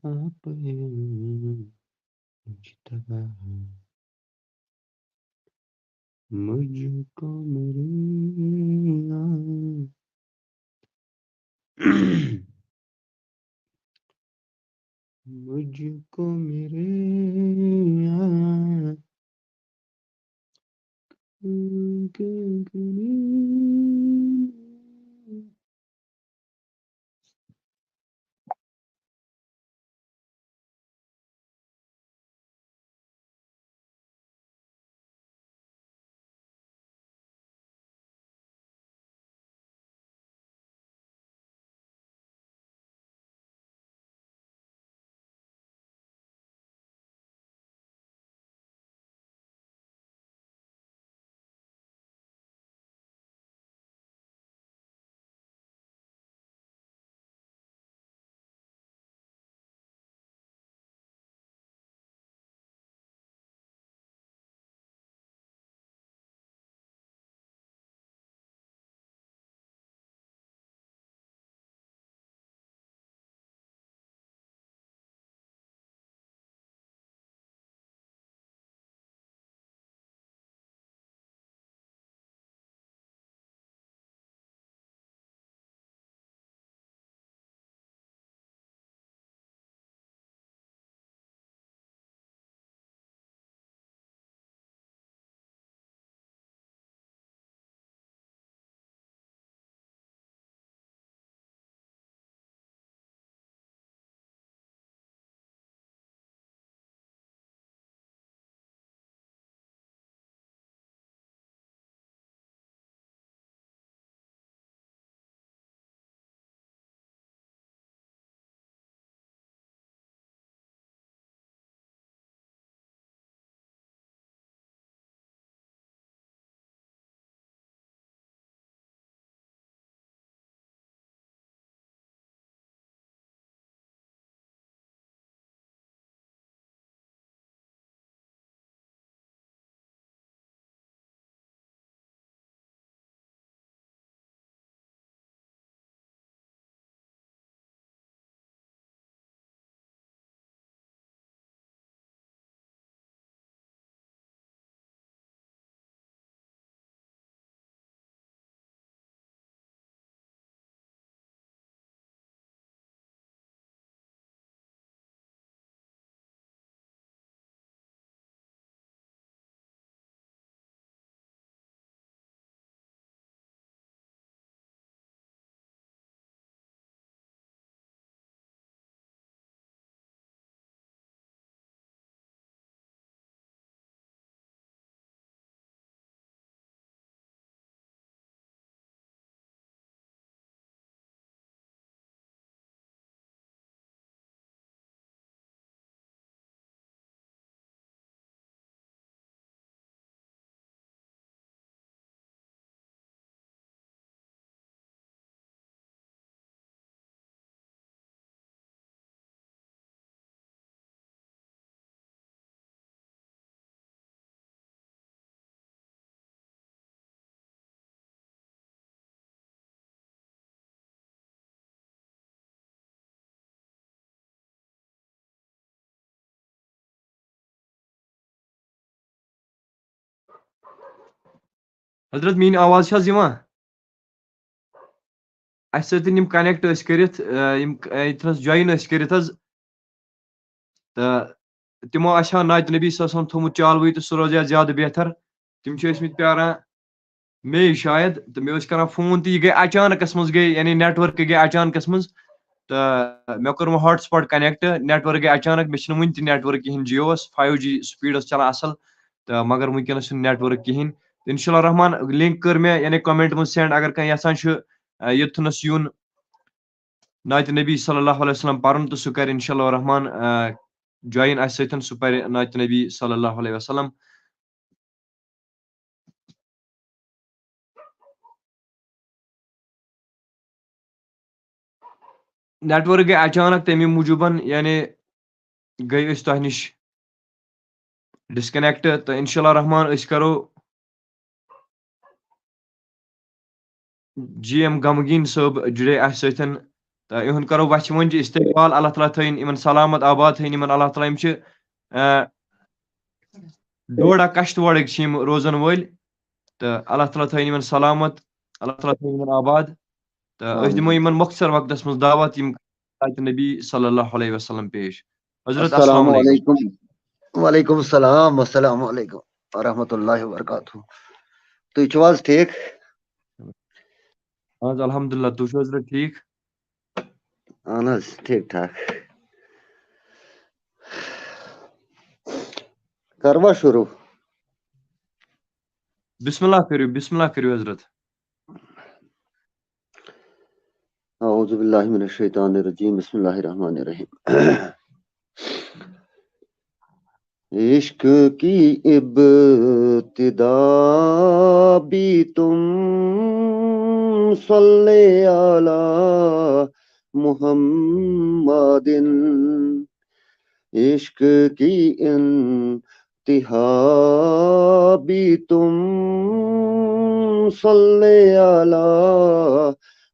आप हैं मुज्तबा मुझको मेरे मुझको मेरे हजरत मीन आवाज छा यिवान अस सतन यम कनेक्ट ٲسۍ करित यम इथनस जॉइन ٲسۍ करित हज तो तिमो अच्छा नात नबी सल्लल्लाहु थोमुत चालवई तो सह रोजा ज्यादा बेहतर तिम छ ٲسमत प्यारान मे शायद तो मे कर फोन तो यह गई अचानकस मज गई यानी नेटवर्क गई अचानकस मज तो मे कोर हॉटस्पॉट कनेक्ट नेटवर्क गई अचानक मे वन नेटवर्क कहें जियोस 5G स्पीड चलान असल तो मगर वनकस नेटवर्क कहें इंशाल्लाह रहमान लिंक कर मे यानी कमेंट मज सेंड अगर कह यसान युथनस यून नात नबी सल्लल्लाहु अलैहि वसल्लम पर्न तो सह कर इंशाल्लाह रहमान जॉइन अस सतन सह पर नात नबी सल्लल्लाहु अलैहि वसल्लम नेटवर्क गई अचानक तमी मूजूबन यानी गई तह नश डिस्कनेक्ट तो इंशाल्लाह रहमान करो GM गमगीन साहब जुड़े अस सतन तो इहन करो वच वन इस्तकबाल अल्लाह ताला थन इन सलामत आबाद थन इन अल्लाह ताला डोड़ा कश्तवाड़ रोजन वल तो अल्लाह ताला थन इन सलामत अल्लाह ताला थन इन आबाद तो दिमो इन मुख्तर वक्तस मज दावत नबी सल्लल्लाहु अलैहि वसल्लम पेश हजरत अस्सलाम अस्सलामु वालेकुम अलैकुम वालेकुम सलाम अस्सलामु अलैकुम व रहमतुल्लाहि व बरकातहू तुई छु आज ठीक आज अल्हम्दुलिल्लाह तू छो हजरत ठीक अहन हज ठीक ठाक करवा शुरू बिस्मिल्लाह करियो हजरत औज़ु बिल्लाहि मिनश शैतानिर रजीम बिस्मिल्लाहिर रहमानिर रहीम इश्क की इब्तिदा भी तुम सल्ले अला मुहम्मदिन इश्क की इंतिहा भी तुम सल्ले अला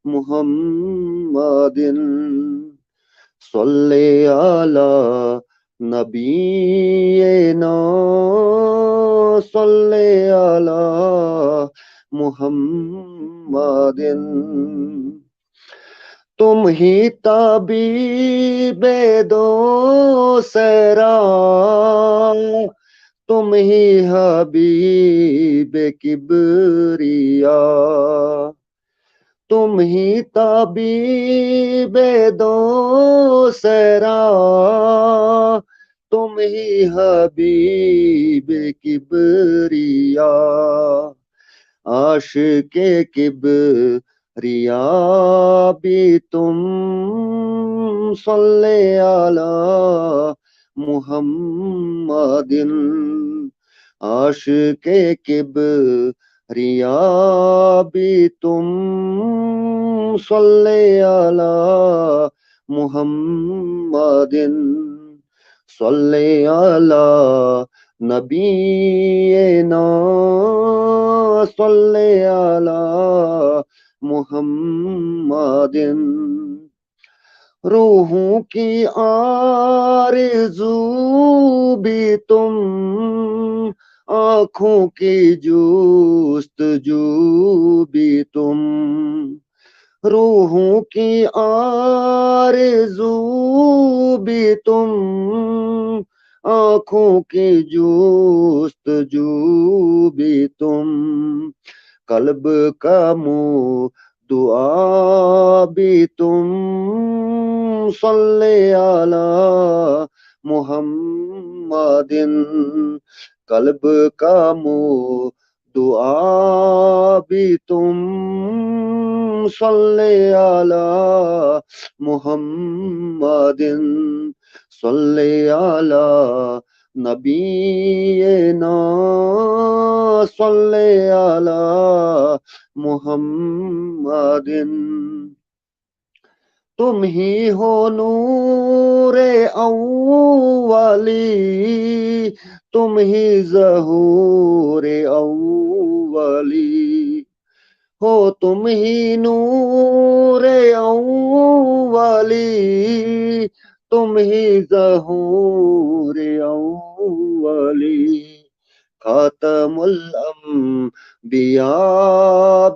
मुहम्मदिन सल्ले अला नबीना सल्ले अला मुहम्मदिन तुम ही ताबीबे दो सरा तुम ही हबीबे किबरिया तुम ही ताबीबे दो सरा तुम ही हबीबे किबरिया आशिके किबरिया भी तुम सल्ले अला मुहम्मदिन आशिके किबरिया भी तुम सल्ले अला मुहम्मदिन सल्ले अला नबीना सल्ले अला मुहम्मदिन रूहों की आरज़ू भी तुम आँखों की जुस्तजू भी तुम रूहों की आरज़ू भी तुम आँखों की जुस्तजू भी तुम कल्ब का मुँह दुआ भी तुम सल्ले अला मुहम्मदिन कल्ब का मुँह दुआ भी तुम सल्ले अला मुहम्मदिन सल्ले अला नबीना सल्ले अला मुहम्मदिन तुम ही हो नूरे अव्वली तुम ही ज़हूरे अव्वली हो तुम ही नूरे अव्वली तुम ही ज़हूरे अव्वली खातमुल अंबिया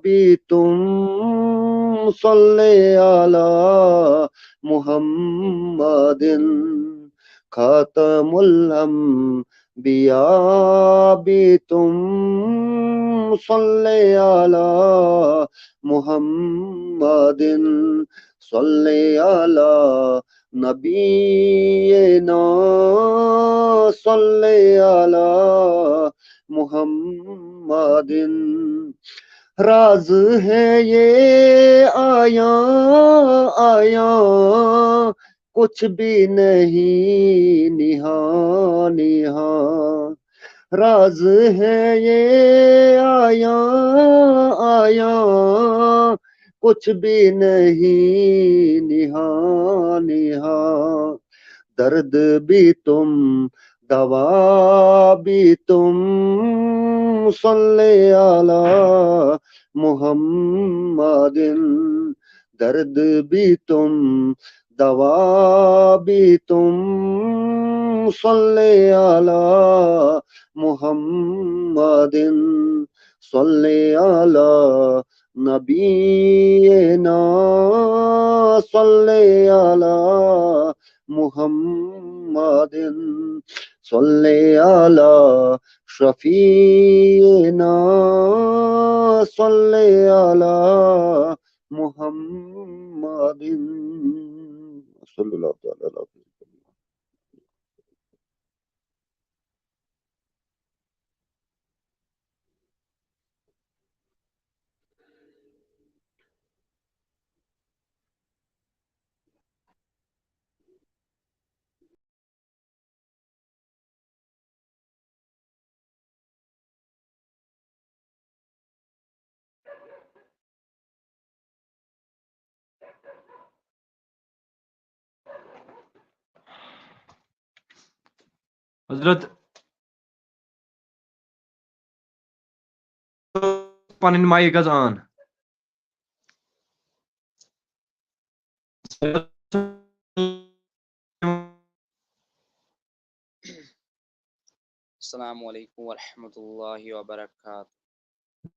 भी तुम सल्ले अला मुहम्मदिन खातमुल अंबिया भी तुम सल्ले अला मुहम्मदिन सल्ले अला नबीना सल्ले अला मुहम्मदिन राज है ये आया आया कुछ भी नहीं निहा निहा राज है ये आया आया कुछ भी नहीं निहा निहा दर्द भी तुम दवा भी तुम सल्ले अला मुहम्मदिन दर्द भी तुम दवा भी तुम सल्ले अला मुहम्मदिन सल्ले अला नबीना सल्ले अला मुहम्मदिन सल्ले अला शफीना सल्ले अला मुहम्मदिन सल्लल्लाहु अलैहि वसल्लम। हजरत पन माइक ऑन अस्सलामुअलैकुम वरहमतुल्लाहि वबरकातुहू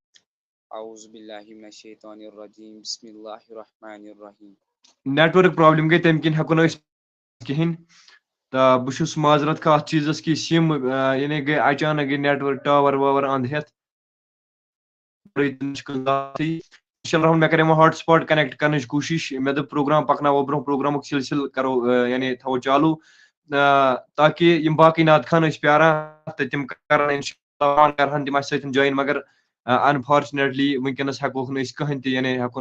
औज़ु बिल्लाहि मिनश्शैतानिर्रजीम बिस्मिल्लाहिर्रहमानिर्रहीम। नेटवर्क प्रॉब्लम गई तम किन हेको कहीं तो बहुत माजरत का चीज़ की सिम यानी गई अचानक गई नेटवर्क टावर वावर अंध हेत मे करे हॉटस्पॉट कनेक्ट करने कोशिश मे दो प्रोग्राम पकना ब्रो प्रोग्राम सिलसिल करो यानी थो चालू ताकि यम बाकी नात खान प्यारा तो तम कर करहन तम सत ज्वाइन मगर अनफॉर्चुनेटली वनकस हेको कहीं यानी हेको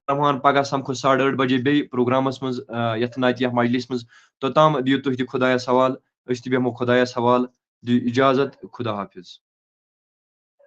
रमान पगह समखो 8:30 बजे बे प्रोग्रामस मज यथ नातिया मजलिस मज तोताम दियो तुह खुदायस हवाल अस त बेहमो खुदायस हवाल दी इजाजत खुदा हाफिज।